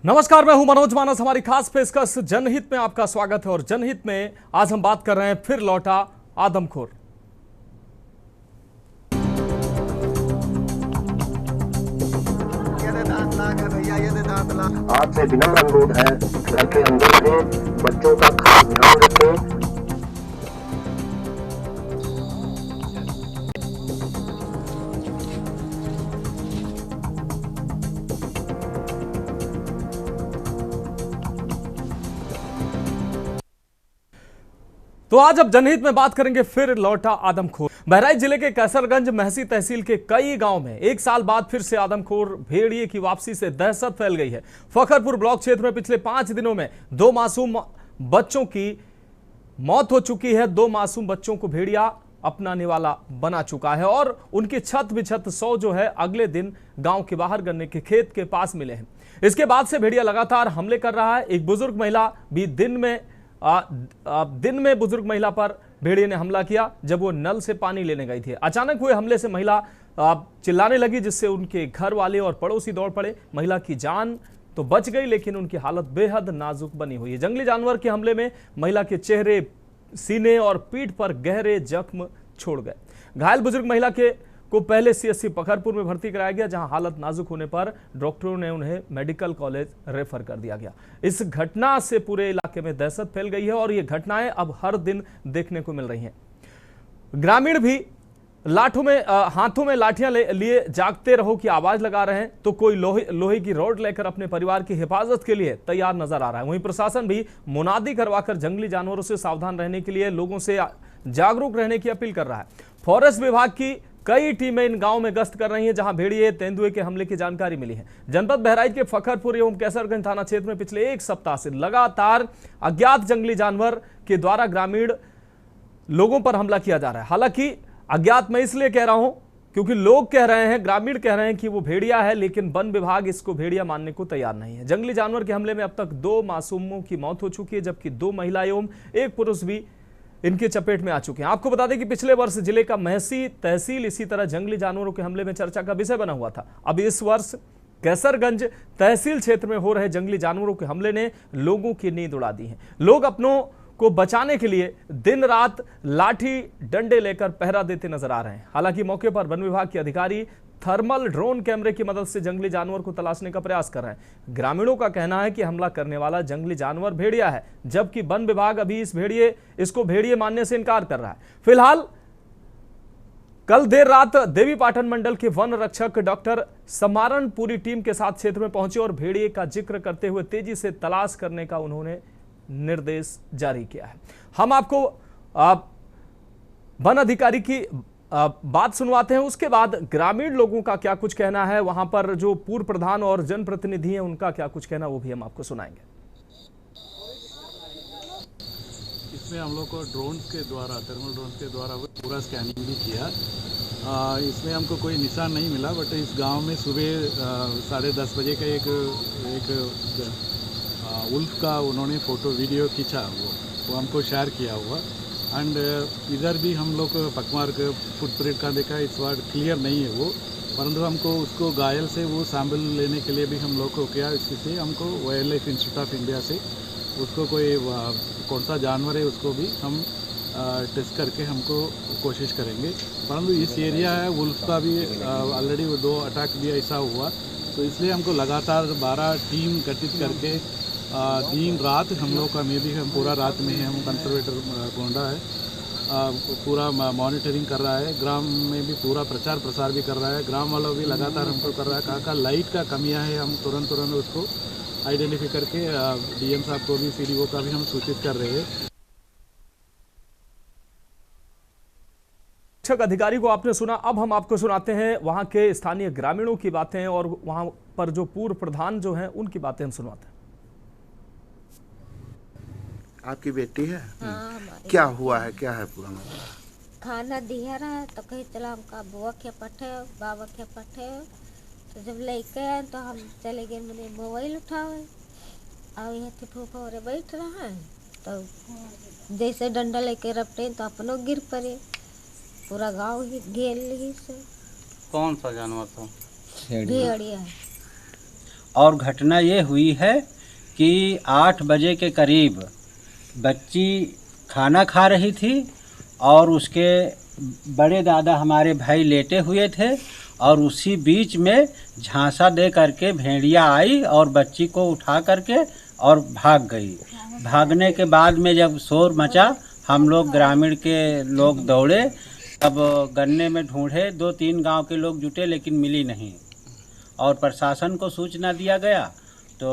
नमस्कार, मैं हूं मनोज मानस। हमारी खास पेशकश जनहित में आपका स्वागत है और जनहित में आज हम बात कर रहे हैं फिर लौटा आदमखोर। आपसे विनम्र अनुरोध है, घर के अंदर रहें, बच्चों का खास ध्यान रखें। तो आज अब जनहित में बात करेंगे फिर लौटा आदमखोर। बहराइच जिले के कैसरगंज महसी तहसील के कई गांव में एक साल बाद फिर से आदमखोर भेड़िए की वापसी से दहशत फैल गई है। फखरपुर ब्लॉक क्षेत्र में पिछले 5 दिनों में 2 मासूम बच्चों की मौत हो चुकी है। 2 मासूम बच्चों को भेड़िया अपना निवाला बना चुका है और उनकी छत बिछत 100 जो है अगले दिन गांव के बाहर गन्ने के खेत के पास मिले हैं। इसके बाद से भेड़िया लगातार हमले कर रहा है। एक बुजुर्ग महिला भी दिन में बुजुर्ग महिला पर भेड़िए ने हमला किया जब वो नल से पानी लेने गई थी। अचानक हुए हमले से महिला चिल्लाने लगी, जिससे उनके घर वाले और पड़ोसी दौड़ पड़े। महिला की जान तो बच गई, लेकिन उनकी हालत बेहद नाजुक बनी हुई है। जंगली जानवर के हमले में महिला के चेहरे, सीने और पीठ पर गहरे जख्म छोड़ गए। घायल बुजुर्ग महिला को पहले सीएससी फखरपुर में भर्ती कराया गया, जहां हालत नाजुक होने पर डॉक्टरों ने उन्हें मेडिकल कॉलेज रेफर कर दिया गया। इस घटना से पूरे इलाके में दहशत फैल गई है और ये घटनाएं अब हर दिन देखने को मिल रही हैं। ग्रामीण भी हाथों में लाठियां लिए जागते रहो की आवाज लगा रहे हैं, तो कोई लोहे की रॉड लेकर अपने परिवार की हिफाजत के लिए तैयार नजर आ रहा है। वहीं प्रशासन भी मुनादी करवाकर जंगली जानवरों से सावधान रहने के लिए लोगों से जागरूक रहने की अपील कर रहा है। फॉरेस्ट विभाग की कई टीमें इन गांव में गश्त कर रही हैं, जहां भेड़िए तेंदुए के हमले की जानकारी मिली है। जनपद बहराइच के फखरपुर एवं कैसरगंज थाना क्षेत्र में पिछले 1 सप्ताह से लगातार अज्ञात जंगली जानवर के द्वारा ग्रामीण लोगों पर हमला किया जा रहा है। हालांकि अज्ञात मैं इसलिए कह रहा हूं क्योंकि लोग कह रहे हैं, ग्रामीण कह रहे हैं कि वो भेड़िया है, लेकिन वन विभाग इसको भेड़िया मानने को तैयार नहीं है। जंगली जानवर के हमले में अब तक 2 मासूमों की मौत हो चुकी है, जबकि 2 महिला एवं 1 पुरुष भी इनके चपेट में आ चुके हैं। आपको बता दें कि पिछले वर्ष जिले का महसी तहसील इसी तरह जंगली जानवरों के हमले में चर्चा का विषय बना हुआ था। अब इस वर्ष कैसरगंज तहसील क्षेत्र में हो रहे जंगली जानवरों के हमले ने लोगों की नींद उड़ा दी है। लोग अपनों को बचाने के लिए दिन रात लाठी डंडे लेकर पहरा देते नजर आ रहे हैं। हालांकि मौके पर वन विभाग के अधिकारी थर्मल ड्रोन कैमरे की मदद से जंगली जानवर को तलाशने का प्रयास कर रहे हैं। ग्रामीणों का कहना है कि हमला करने वाला जंगली जानवर भेड़िया है, जबकि वन विभाग अभी इसको भेड़िए मानने से इनकार कर रहा है। फिलहाल कल देर रात देवीपाटन मंडल के वन रक्षक डॉक्टर समारण पूरी टीम के साथ क्षेत्र में पहुंचे और भेड़िए का जिक्र करते हुए तेजी से तलाश करने का उन्होंने निर्देश जारी किया है। हम आपको वन अधिकारी की बात सुनवाते हैं, उसके बाद ग्रामीण लोगों का क्या कुछ कहना है, वहां पर जो पूर्व प्रधान और जनप्रतिनिधि हैं उनका क्या कुछ कहना, वो भी हम आपको सुनाएंगे। इसमें हम लोग को ड्रोन के द्वारा, थर्मल ड्रोन के द्वारा पूरा स्कैनिंग भी किया। इसमें हमको कोई निशान नहीं मिला, बट इस गांव में सुबह 10:30 बजे का एक उल्फ का उन्होंने फोटो वीडियो खींचा, वो हमको शेयर किया हुआ। एंड इधर भी हम लोग पकमार के फुटप्रिंट का देखा, इस बार क्लियर नहीं है वो, परंतु हमको उसको घायल से वो सैंपल लेने के लिए भी हम लोग को किया। इससे हमको wild life institute of India से उसको कोई कौन सा जानवर है उसको भी हम टेस्ट करके हमको कोशिश करेंगे। परंतु इस एरिया है वुल्फ का भी ऑलरेडी 2 अटैक भी ऐसा हुआ, तो इसलिए हमको लगातार 12 टीम गठित करके दिन रात हम लोग का में भी हम पूरा रात में हम कंजर्वेटर गोंडा है पूरा मॉनिटरिंग कर रहा है। ग्राम में भी पूरा प्रचार प्रसार भी कर रहा है। ग्राम वालों भी लगातार हमको कर रहा है। कहाँ लाइट का कमियां है, हम तुरंत उसको आइडेंटिफाई करके डीएम साहब को भी, सीडीओ का भी हम सूचित कर रहे हैं। शिक्षक अधिकारी को आपने सुना, अब हम आपको सुनाते हैं वहां के स्थानीय ग्रामीणों की बातें और वहां पर जो पूर्व प्रधान जो हैं उनकी बातें हम सुनाते हैं। आपकी बेटी है? क्या हुआ है, क्या है पूरा मामला? खाना दिया रहा तो कहीं चला हमका बुआ के पठे बाबा के पठे, तो जब लेके आए तो हम चले गए, मैंने मोबाइल उठाए और यहाँ थे फूफा और बैठ रहा है, तो जैसे डंडा लेके रपटे तो अपनों गिर पड़े, पूरा गांव ही घेर ली से। कौन सा जानवर था? भेड़िया। और घटना ये हुई है कि 8 बजे के करीब बच्ची खाना खा रही थी और उसके बड़े दादा हमारे भाई लेटे हुए थे और उसी बीच में झांसा दे करके भेड़िया आई और बच्ची को उठा करके और भाग गई। भागने के बाद में जब शोर मचा, हम लोग ग्रामीण के लोग दौड़े, तब गन्ने में ढूंढे, 2-3 गांव के लोग जुटे लेकिन मिली नहीं और प्रशासन को सूचना दिया गया। तो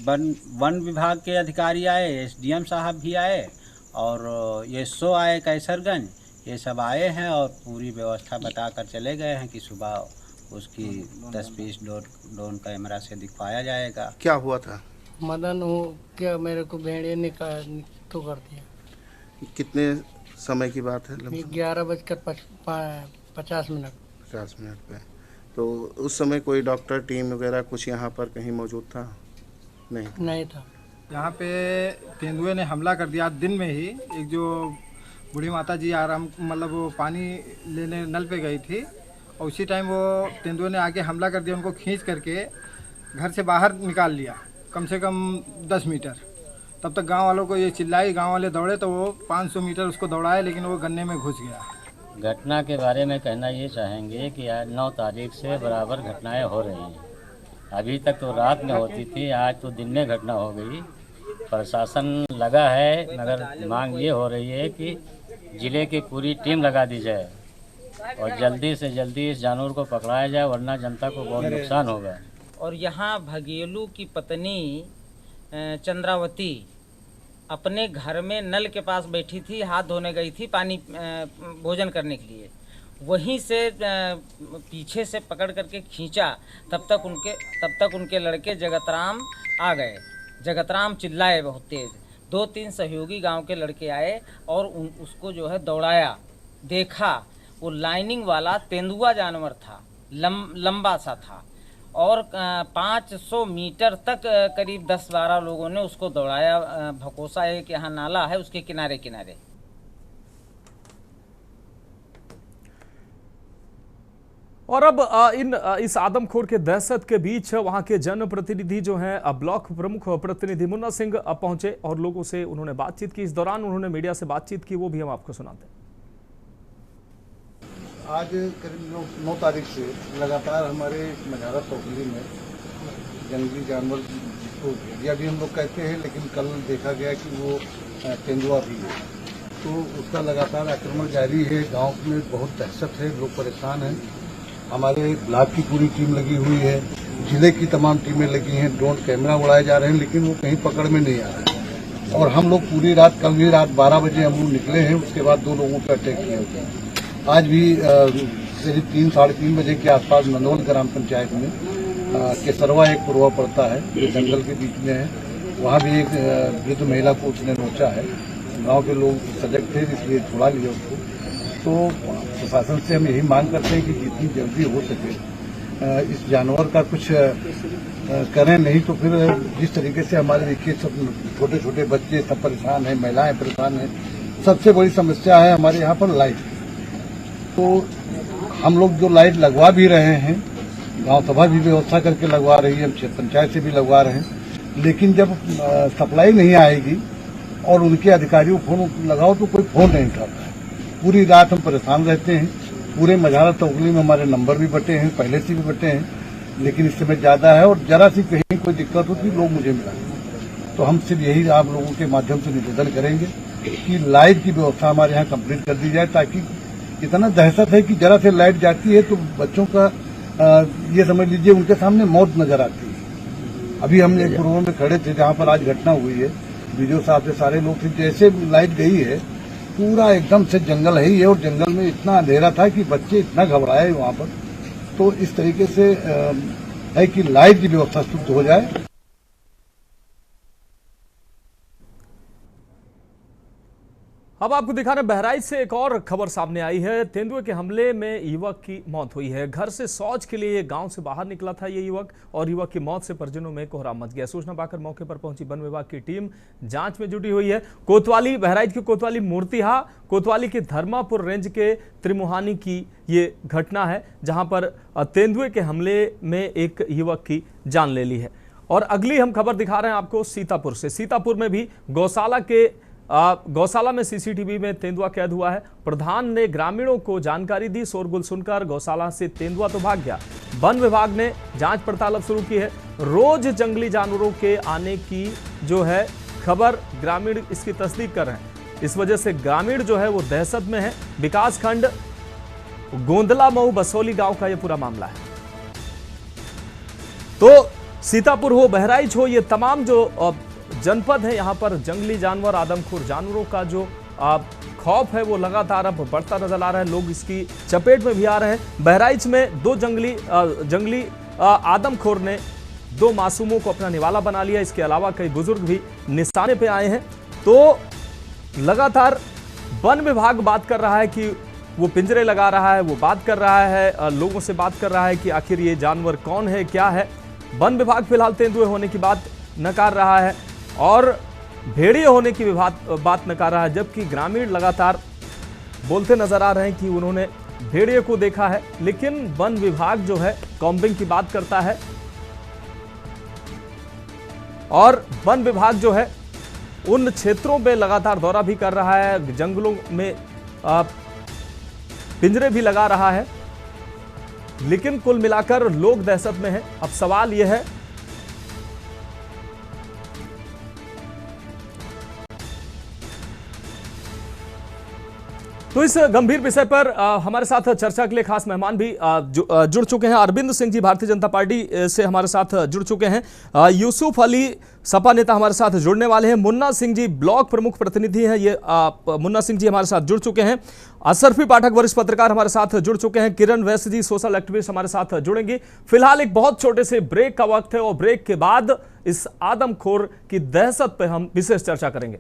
वन विभाग के अधिकारी आए, एसडीएम साहब भी आए और एसओ आए कैसरगंज, ये सब आए हैं और पूरी व्यवस्था बताकर चले गए हैं कि सुबह उसकी तस्वीर ड्रोन कैमरा से दिखवाया जाएगा। क्या हुआ था? मदन हो क्या मेरे को भेड़िए निकाल तो कर दिया। कितने समय की बात है? 11:50 50 मिनट पे। तो उस समय कोई डॉक्टर टीम वगैरह कुछ यहाँ पर कहीं मौजूद था? नहीं था। यहाँ पे तेंदुए ने हमला कर दिया दिन में ही। एक जो बूढ़ी माता जी आराम मतलब वो पानी लेने नल पे गई थी और उसी टाइम वो तेंदुए ने आके हमला कर दिया, उनको खींच करके घर से बाहर निकाल लिया कम से कम 10 मीटर। तब तक गांव वालों को ये चिल्लाई, गांव वाले दौड़े तो वो 500 मीटर उसको दौड़ाए लेकिन वो गन्ने में घुस गया। घटना के बारे में कहना ये चाहेंगे कि आज 9 तारीख से बराबर घटनाएं हो रही हैं। अभी तक तो रात में होती थी, आज तो दिन में घटना हो गई। प्रशासन लगा है, मगर मांग ये हो रही है कि जिले की पूरी टीम लगा दी जाए और जल्दी से जल्दी इस जानवर को पकड़ाया जाए, वरना जनता को बहुत नुकसान होगा। और यहाँ भगेलू की पत्नी चंद्रावती अपने घर में नल के पास बैठी थी, हाथ धोने गई थी पानी भोजन करने के लिए। वहीं से पीछे से पकड़ करके खींचा, तब तक उनके लड़के जगतराम आ गए। जगतराम चिल्लाए बहुत तेज़। 2-3 सहयोगी गांव के लड़के आए और उसको जो है दौड़ाया। देखा वो लाइनिंग वाला तेंदुआ जानवर था, लंबा सा था और 500 मीटर तक करीब 10-12 लोगों ने उसको दौड़ाया। भकोसा एक यहाँ नाला है, उसके किनारे किनारे। और अब इस आदमखोर के दहशत के बीच वहां के जनप्रतिनिधि जो हैं, ब्लॉक प्रमुख प्रतिनिधि मुन्ना सिंह पहुंचे और लोगों से उन्होंने बातचीत की। इस दौरान उन्होंने मीडिया से बातचीत की, वो भी हम आपको सुनाते हैं। आज करीब 9 तारीख से लगातार हमारे मझारा तोकली में जंगली जानवर को भेड़िया भी हम लोग कहते हैं, लेकिन कल देखा गया कि वो तेंदुआ भी है, तो उसका लगातार आक्रमण जारी है। गांव में बहुत दहशत है, लोग परेशान हैं। हमारे ब्लॉक की पूरी टीम लगी हुई है, जिले की तमाम टीमें लगी हैं, ड्रोन कैमरा उड़ाए जा रहे हैं, लेकिन वो कहीं पकड़ में नहीं आ रहे। और हम लोग पूरी रात, कल भी रात 12 बजे हम लोग निकले हैं, उसके बाद 2 लोगों पर अटैक किया होता है। आज भी करीब 3-3:30 बजे के आसपास नंदोल ग्राम पंचायत में केसरवा एक पुरवा पड़ता है, जो जंगल के बीच में है, वहाँ भी एक वृद्ध महिला को उसने नोचा है। गांव के लोग सजग थे, इसलिए छुड़ा लिया उसको। तो प्रशासन से हम यही मांग करते हैं कि जितनी जल्दी हो सके इस जानवर का कुछ करें, नहीं तो फिर जिस तरीके से हमारे देखिए सब छोटे छोटे बच्चे सब परेशान हैं, महिलाएं परेशान हैं। सबसे बड़ी समस्या है हमारे यहाँ पर लाइट। तो हम लोग जो लाइट लगवा भी रहे हैं, गांव सभा भी व्यवस्था करके लगवा रही है, पंचायत से भी लगवा रहे हैं, लेकिन जब सप्लाई नहीं आएगी और उनके अधिकारियों को फोन लगाओ तो कोई फोन नहीं उठाता है। पूरी रात हम परेशान रहते हैं। पूरे मझारा तोकली में हमारे नंबर भी बटे हैं, पहले से भी बटे हैं, लेकिन इस समय ज्यादा है और जरा सी कहीं कोई दिक्कत होती लोग मुझे मिलाते। तो हम सिर्फ यही आप लोगों के माध्यम से निवेदन करेंगे कि लाइट की व्यवस्था हमारे यहाँ कंप्लीट कर दी जाए, ताकि इतना दहशत है कि जरा से लाइट जाती है तो बच्चों का ये समझ लीजिए उनके सामने मौत नजर आती है। अभी हम एक पूर्व में खड़े थे जहाँ पर आज घटना हुई है, वीडियो साहब से सारे लोग थे, जैसे लाइट गई है पूरा एकदम से जंगल है ही है और जंगल में इतना अंधेरा था कि बच्चे इतना घबराए वहाँ पर। तो इस तरीके से है कि लाइट की व्यवस्था शुद्ध हो जाए। अब आपको दिखा रहे हैं बहराइच से एक और खबर सामने आई है। तेंदुए के हमले में युवक की मौत हुई है। घर से शौच के लिए गांव से बाहर निकला था ये युवक और युवक की मौत से परिजनों में कोहराम मच गया। सूचना पाकर मौके पर पहुंची वन विभाग की टीम जांच में जुटी हुई है। कोतवाली, बहराइच की कोतवाली मूर्तिहा, कोतवाली के धर्मापुर रेंज के त्रिमुहानी की ये घटना है, जहां पर तेंदुए के हमले में एक युवक की जान ले ली है। और अगली हम खबर दिखा रहे हैं आपको सीतापुर से। सीतापुर में भी गौशाला में सीसीटीवी में तेंदुआ कैद हुआ है। प्रधान ने ग्रामीणों को जानकारी दी। शोरगुल सुनकर गौशाला से तेंदुआ तो भाग गया। वन विभाग ने जांच पड़ताल अब शुरू की है। रोज जंगली जानवरों के आने की जो है खबर, ग्रामीण इसकी तस्दीक कर रहे हैं। इस वजह से ग्रामीण जो है वो दहशत में है। विकासखंड गोंदला मऊ बसोली गांव का यह पूरा मामला है। तो सीतापुर हो, बहराइच हो, ये तमाम जो जनपद है, यहाँ पर जंगली जानवर, आदमखोर जानवरों का जो खौफ है वो लगातार अब बढ़ता नजर आ रहा है। लोग इसकी चपेट में भी आ रहे हैं। बहराइच में दो जंगली आदमखोर ने 2 मासूमों को अपना निवाला बना लिया। इसके अलावा कई बुजुर्ग भी निशाने पे आए हैं। तो लगातार वन विभाग बात कर रहा है कि वो पिंजरे लगा रहा है, वो बात कर रहा है, लोगों से बात कर रहा है कि आखिर ये जानवर कौन है, क्या है। वन विभाग फिलहाल तेंदुए होने की बात नकार रहा है और भेड़िए होने की बात नकार रहा है, जबकि ग्रामीण लगातार बोलते नजर आ रहे हैं कि उन्होंने भेड़िए को देखा है। लेकिन वन विभाग जो है कॉम्बिंग की बात करता है और वन विभाग जो है उन क्षेत्रों में लगातार दौरा भी कर रहा है, जंगलों में पिंजरे भी लगा रहा है। लेकिन कुल मिलाकर लोग दहशत में हैं। अब सवाल यह है तो इस गंभीर विषय पर हमारे साथ चर्चा के लिए खास मेहमान भी जुड़ चुके हैं। अरविंद सिंह जी भारतीय जनता पार्टी से हमारे साथ जुड़ चुके हैं। यूसुफ अली सपा नेता हमारे साथ जुड़ने वाले हैं। मुन्ना सिंह जी ब्लॉक प्रमुख प्रतिनिधि हैं, ये मुन्ना सिंह जी हमारे साथ जुड़ चुके हैं। असरफी पाठक वरिष्ठ पत्रकार हमारे साथ जुड़ चुके हैं। किरण वैश्य जी सोशल एक्टिविस्ट हमारे साथ जुड़ेंगी। फिलहाल एक बहुत छोटे से ब्रेक का वक्त है और ब्रेक के बाद इस आदमखोर की दहशत पर हम विशेष चर्चा करेंगे।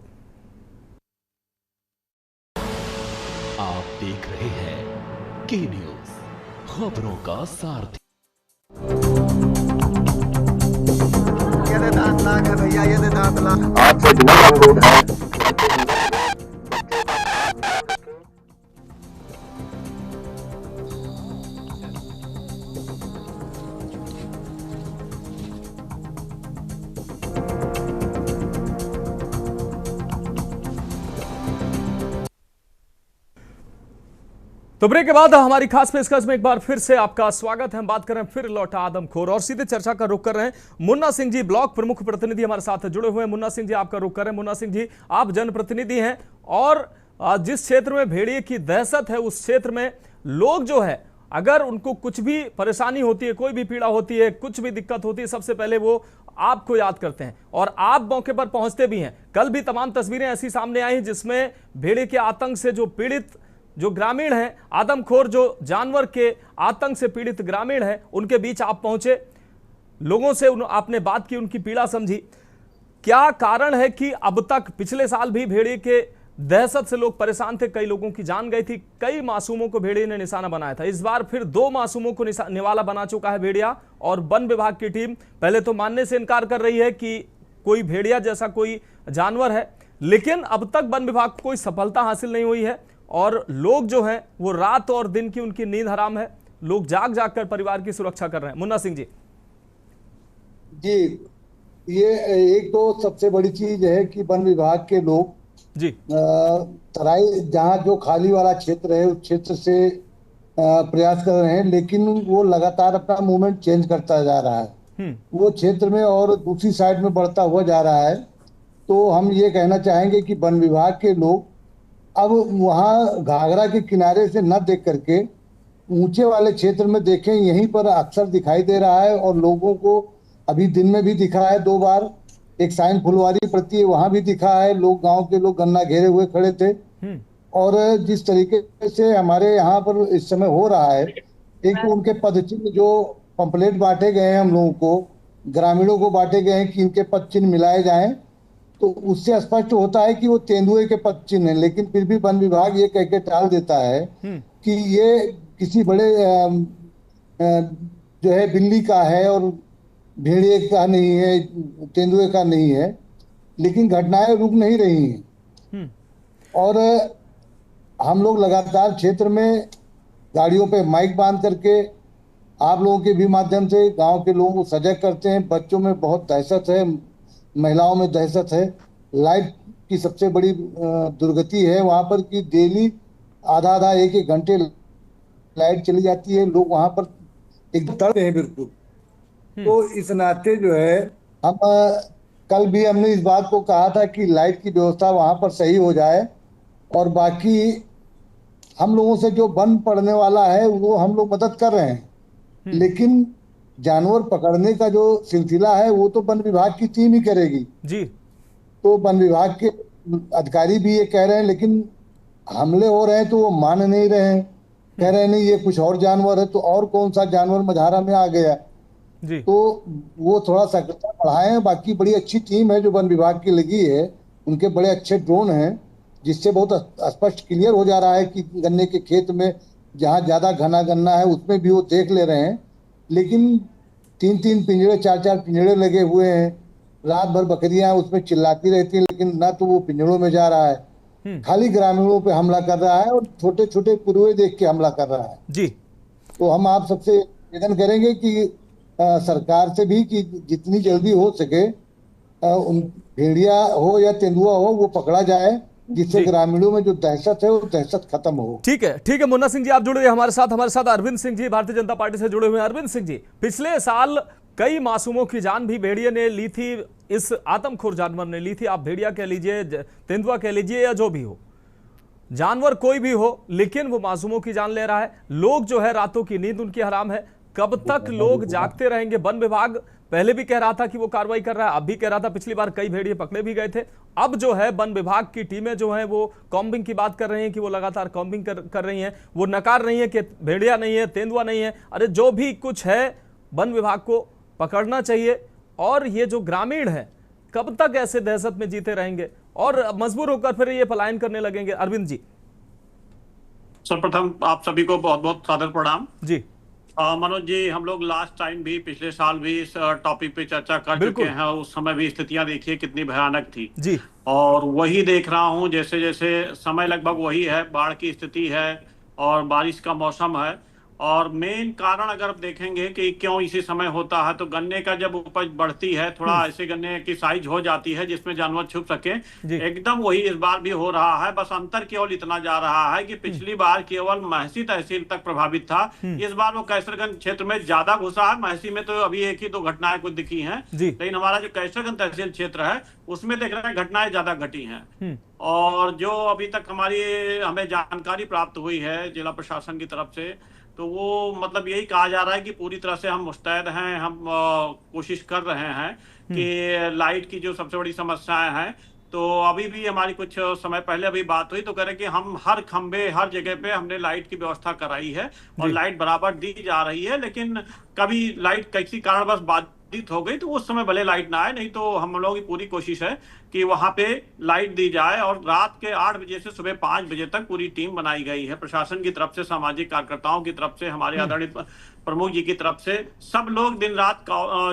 आप देख रहे हैं के न्यूज, खबरों का सारथी। ये दांत लाख है भैया, ये दांत लाख। आपसे विनम्र अनुरोध है। तो ब्रेक के बाद हमारी खास पेशकश में एक बार फिर से आपका स्वागत है। हम बात कर रहे हैं फिर लौटा आदमखोर और सीधे चर्चा का रुख कर रहे हैं। मुन्ना सिंह जी ब्लॉक प्रमुख प्रतिनिधि हमारे साथ जुड़े हुए हैं। मुन्ना सिंह जी आपका रुख कर रहे हैं। मुन्ना सिंह जी, आप जनप्रतिनिधि हैं और जिस क्षेत्र में भेड़िए की दहशत है उस क्षेत्र में लोग जो है अगर उनको कुछ भी परेशानी होती है, कोई भी पीड़ा होती है, कुछ भी दिक्कत होती है, सबसे पहले वो आपको याद करते हैं और आप मौके पर पहुंचते भी हैं। कल भी तमाम तस्वीरें ऐसी सामने आई जिसमें भेड़िए के आतंक से जो पीड़ित जो ग्रामीण हैं, आदमखोर जो जानवर के आतंक से पीड़ित ग्रामीण हैं, उनके बीच आप पहुंचे, लोगों से आपने बात की, उनकी पीड़ा समझी। क्या कारण है कि अब तक, पिछले साल भी भेड़िए के दहशत से लोग परेशान थे, कई लोगों की जान गई थी, कई मासूमों को भेड़िए ने निशाना बनाया था। इस बार फिर 2 मासूमों को निवाला बना चुका है भेड़िया और वन विभाग की टीम पहले तो मानने से इनकार कर रही है कि कोई भेड़िया जैसा कोई जानवर है, लेकिन अब तक वन विभाग को कोई सफलता हासिल नहीं हुई है और लोग जो हैं वो रात और दिन की उनकी नींद हराम है। लोग जाग जाग कर परिवार की सुरक्षा कर रहे हैं। मुन्ना सिंह जी। जी, ये एक तो सबसे बड़ी चीज है कि वन विभाग के लोग जी तराई जहाँ जो खाली वाला क्षेत्र है उस क्षेत्र से प्रयास कर रहे हैं, लेकिन वो लगातार अपना मूवमेंट चेंज करता जा रहा है। वो क्षेत्र में और दूसरी साइड में बढ़ता हुआ जा रहा है। तो हम ये कहना चाहेंगे कि वन विभाग के लोग अब वहाँ घाघरा के किनारे से न देख करके ऊंचे वाले क्षेत्र में देखें। यहीं पर अक्सर दिखाई दे रहा है और लोगों को अभी दिन में भी दिखा है 2 बार। एक साइन फुलवारी पड़ती है, वहां भी दिखा है। लोग, गांव के लोग गन्ना घेरे हुए खड़े थे। और जिस तरीके से हमारे यहाँ पर इस समय हो रहा है, एक तो उनके पदचिन्ह जो पंपलेट बांटे गए हैं हम लोगों को, ग्रामीणों को बांटे गए हैं कि इनके पद चिन्ह मिलाए जाएं तो उससे स्पष्ट होता है कि वो तेंदुए के पद चिन्ह है। लेकिन फिर भी वन विभाग ये कह के टाल देता है कि ये किसी बड़े जो है बिल्ली का है और भेड़िए का नहीं है, तेंदुए का नहीं है। लेकिन घटनाएं रुक नहीं रही हैं और हम लोग लगातार क्षेत्र में गाड़ियों पे माइक बांध करके आप लोगों के भी माध्यम से गांव के लोगों को सजग करते हैं। बच्चों में बहुत दहशत है, महिलाओं में दहशत है। लाइट की सबसे बड़ी दुर्गति है वहां पर कि डेली आधा आधा एक एक घंटे लाइट चली जाती है, लोग वहां पर एकदम तड़पते हैं बिल्कुल। तो इस नाते जो है हम कल भी हमने इस बात को कहा था कि लाइट की व्यवस्था वहां पर सही हो जाए और बाकी हम लोगों से जो बन पड़ने वाला है वो हम लोग मदद कर रहे हैं। लेकिन जानवर पकड़ने का जो सिलसिला है वो तो वन विभाग की टीम ही करेगी जी। तो वन विभाग के अधिकारी भी ये कह रहे हैं, लेकिन हमले हो रहे हैं तो वो मान नहीं रहे हैं, कह रहे हैं नहीं ये कुछ और जानवर है। तो और कौन सा जानवर मझारा में आ गया जी। तो वो थोड़ा सक्रियता बढ़ाएं। बाकी बड़ी अच्छी टीम है जो वन विभाग की लगी है, उनके बड़े अच्छे ड्रोन हैं जिससे बहुत स्पष्ट क्लियर हो जा रहा है कि गन्ने के खेत में जहाँ ज्यादा घना गन्ना है उसमें भी वो देख ले रहे हैं। लेकिन 3-3 पिंजरे 4-4 पिंजरे लगे हुए हैं, रात भर बकरियां उसमें चिल्लाती रहती हैं, लेकिन ना तो वो पिंजरों में जा रहा है, खाली ग्रामीणों पे हमला कर रहा है और छोटे छोटे पुरुए देख के हमला कर रहा है जी। तो हम आप सबसे निवेदन करेंगे कि सरकार से भी कि जितनी जल्दी हो सके उन भेड़िया हो या तेंदुआ हो वो पकड़ा जाए, जिससे ग्रामीणों में जो दहशत है वो दहशत खत्म हो। ठीक है मुन्ना सिंह जी आप जुड़े हुए हमारे साथ अरविंद सिंह जी भारतीय जनता पार्टी से जुड़े हुए हैं। अरविंद सिंह जी, पिछले साल कई मासूमों की जान भी भेड़िए ने ली थी, इस आदमखोर जानवर ने ली थी। आप भेड़िया कह लीजिए, तेंदुआ कह लीजिए या जो भी हो, जानवर कोई भी हो, लेकिन वो मासूमों की जान ले रहा है। लोग जो है रातों की नींद उनकी हराम है। कब तक लोग जागते रहेंगे? वन विभाग पहले भी कह रहा था कि वो कार्रवाई कर रहा है, अब भी कह रहा था, पिछली बार कई भेड़िए पकड़े भी गए थे। अब जो है वन विभाग की टीमें जो है वो कॉम्बिंग की बात कर रही हैं कि वो लगातार कॉम्बिंग कर रही हैं, वो नकार रही है कि भेड़िया नहीं है, तेंदुआ नहीं है। अरे जो भी कुछ है वन विभाग को पकड़ना चाहिए। और ये जो ग्रामीण है कब तक ऐसे दहशत में जीते रहेंगे और मजबूर होकर फिर ये पलायन करने लगेंगे? अरविंद जी। सर्वप्रथम आप सभी को बहुत बहुत सादर प्रणाम जी। मनोज जी, हम लोग लास्ट टाइम भी पिछले साल भी इस टॉपिक पे चर्चा कर चुके हैं। उस समय भी स्थितियां देखिए कितनी भयानक थी जी। और वही देख रहा हूं, जैसे जैसे समय लगभग वही है, बाढ़ की स्थिति है और बारिश का मौसम है। और मेन कारण अगर देखेंगे कि क्यों इसी समय होता है, तो गन्ने का जब उपज बढ़ती है, थोड़ा ऐसे गन्ने की साइज हो जाती है जिसमें जानवर छुप सके, एकदम वही इस बार भी हो रहा है। बस अंतर केवल इतना जा रहा है कि पिछली बार केवल महसी तहसील तक प्रभावित था, इस बार वो कैसरगंज क्षेत्र में ज्यादा घुसा है। महसी में तो अभी 1 ही 2 घटनाएं कुछ दिखी हैं, लेकिन हमारा जो कैसरगंज तहसील क्षेत्र है उसमें देख रहे हैं घटनाएं ज्यादा घटी हैं। और जो अभी तक हमें जानकारी प्राप्त हुई है जिला प्रशासन की तरफ से, तो वो मतलब यही कहा जा रहा है कि पूरी तरह से हम मुस्तैद हैं, हम कोशिश कर रहे हैं कि लाइट की जो सबसे बड़ी समस्याएं हैं, तो अभी भी हमारी कुछ समय पहले अभी बात हुई तो कह रहे कि हम हर खंबे हर जगह पे हमने लाइट की व्यवस्था कराई है और लाइट बराबर दी जा रही है। लेकिन कभी लाइट किसी कारणवश बाधित हो गई तो उस समय भले लाइट ना आए, नहीं तो हम लोगों की पूरी कोशिश है कि वहां पे लाइट दी जाए। और रात के 8 बजे से सुबह 5 बजे तक पूरी टीम बनाई गई है प्रशासन की तरफ से, सामाजिक कार्यकर्ताओं की तरफ से, हमारे आदरणीय प्रमुख जी की तरफ से। सब लोग दिन रात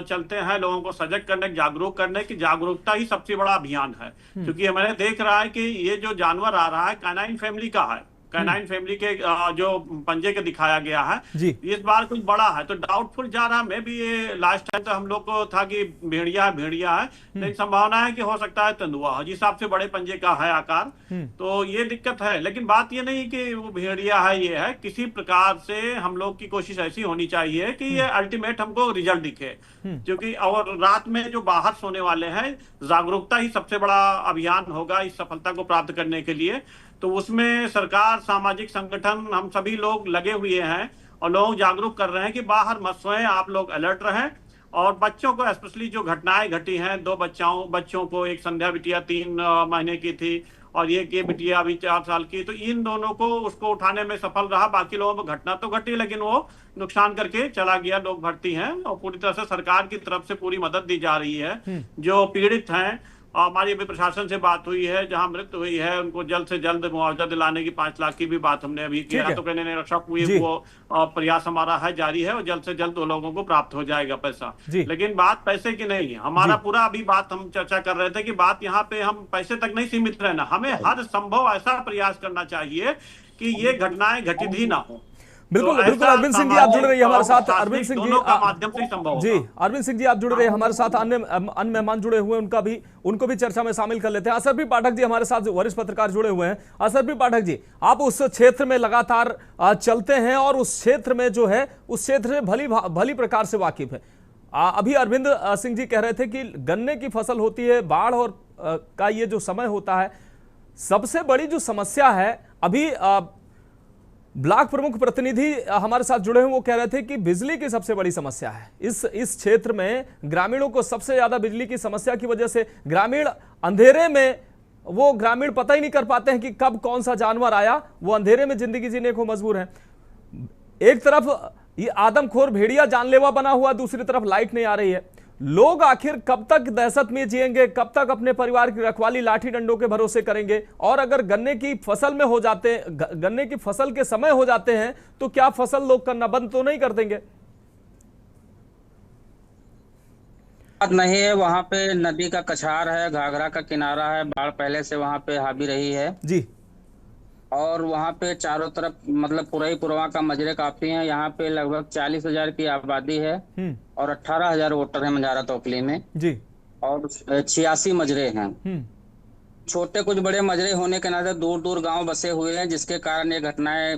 चलते हैं लोगों को सजग करने, जागरूक करने की। जागरूकता ही सबसे बड़ा अभियान है, क्योंकि मैंने देख रहा है कि ये जो जानवर आ रहा है कैनाइन फैमिली का है, कैनाइन फैमिली के जो पंजे के दिखाया गया है इस बार कुछ बड़ा है, तो डाउटफुल जा रहा है। मैं भी ये लास्ट टाइम तो हम लोग को था कि भेड़िया है, लेकिन संभावना है कि हो सकता है तेंदुआ हो, जिस हिसाब से बड़े पंजे का है आकार, तो ये दिक्कत है। लेकिन बात ये नहीं कि वो भेड़िया है, ये है किसी प्रकार से हम लोग की कोशिश ऐसी होनी चाहिए कि ये अल्टीमेट हमको रिजल्ट दिखे, क्योंकि और रात में जो बाहर सोने वाले हैं, जागरूकता ही सबसे बड़ा अभियान होगा इस सफलता को प्राप्त करने के लिए। तो उसमें सरकार, सामाजिक संगठन, हम सभी लोग लगे हुए हैं और लोग जागरूक कर रहे हैं कि बाहर मत सोएं, आप लोग अलर्ट रहें। और बच्चों को स्पेशली जो घटनाएं घटी हैं, 2 बच्चों को, एक संध्या बिटिया 3 महीने की थी और ये बिटिया अभी 4 साल की, तो इन दोनों को उसको उठाने में सफल रहा। बाकी लोगों को घटना तो घटी लेकिन वो नुकसान करके चला गया। लोग भर्ती हैं और पूरी तरह से सरकार की तरफ से पूरी मदद दी जा रही है। जो पीड़ित हैं हमारी अभी प्रशासन से बात हुई है, जहां मृत्यु हुई है उनको जल्द से जल्द मुआवजा दिलाने की 5 लाख की भी बात हमने अभी किया है। तो कहने रक्षक हुई वो प्रयास हमारा है जारी है और जल्द से जल्द उन लोगों को प्राप्त हो जाएगा पैसा। लेकिन बात पैसे की नहीं है, हमारा पूरा अभी बात हम चर्चा कर रहे थे कि बात यहाँ पे हम पैसे तक नहीं सीमित रहना, हमें हर संभव ऐसा प्रयास करना चाहिए कि ये घटनाएं घटित ही ना हो। बिल्कुल बिल्कुल। अरविंद सिंह जी आप जुड़ रही है हमारे साथ। अरविंद सिंह जी माध्यम से संभव जी, अरविंद सिंह जी आप जुड़ रहे हैं हमारे साथ। अन्य मेहमान जुड़े हुए हैं, उनको भी चर्चा में शामिल कर लेते हैं। असरफी पाठक जी हमारे साथ वरिष्ठ पत्रकार जुड़े हुए हैं। असरफी पाठक जी, आप उस क्षेत्र में लगातार चलते हैं और उस क्षेत्र में जो है उस क्षेत्र से भली प्रकार से वाकिफ है। अभी अरविंद सिंह जी कह रहे थे कि गन्ने की फसल होती है, बाढ़ और का ये जो समय होता है, सबसे बड़ी जो समस्या है अभी ब्लॉक प्रमुख प्रतिनिधि हमारे साथ जुड़े हैं, वो कह रहे थे कि बिजली की सबसे बड़ी समस्या है इस क्षेत्र में। ग्रामीणों को सबसे ज्यादा बिजली की समस्या की वजह से ग्रामीण अंधेरे में, वो ग्रामीण पता ही नहीं कर पाते हैं कि कब कौन सा जानवर आया, वो अंधेरे में जिंदगी जीने को मजबूर हैं। एक तरफ ये आदमखोर भेड़िया जानलेवा बना हुआ, दूसरी तरफ लाइट नहीं आ रही है। लोग आखिर कब तक दहशत में जिएंगे, कब तक अपने परिवार की रखवाली लाठी डंडों के भरोसे करेंगे? और अगर गन्ने की फसल में हो जाते, गन्ने की फसल के समय हो जाते हैं तो क्या फसल लोग करना बंद तो नहीं कर देंगे? बात नहीं है, वहाँ पे नदी का कछार है, घाघरा का किनारा है, बाढ़ पहले से वहाँ पे हावी रही है जी। और वहाँ पे चारों तरफ मतलब पुरवा का मजरे काफी हैं। यहाँ पे लगभग 40,000 की आबादी है और 18,000 वोटर हैं मंझारा तोकली में जी, और 86 मजरे हैं। छोटे कुछ बड़े मजरे होने के नाते दूर दूर गांव बसे हुए हैं, जिसके कारण ये घटनाएं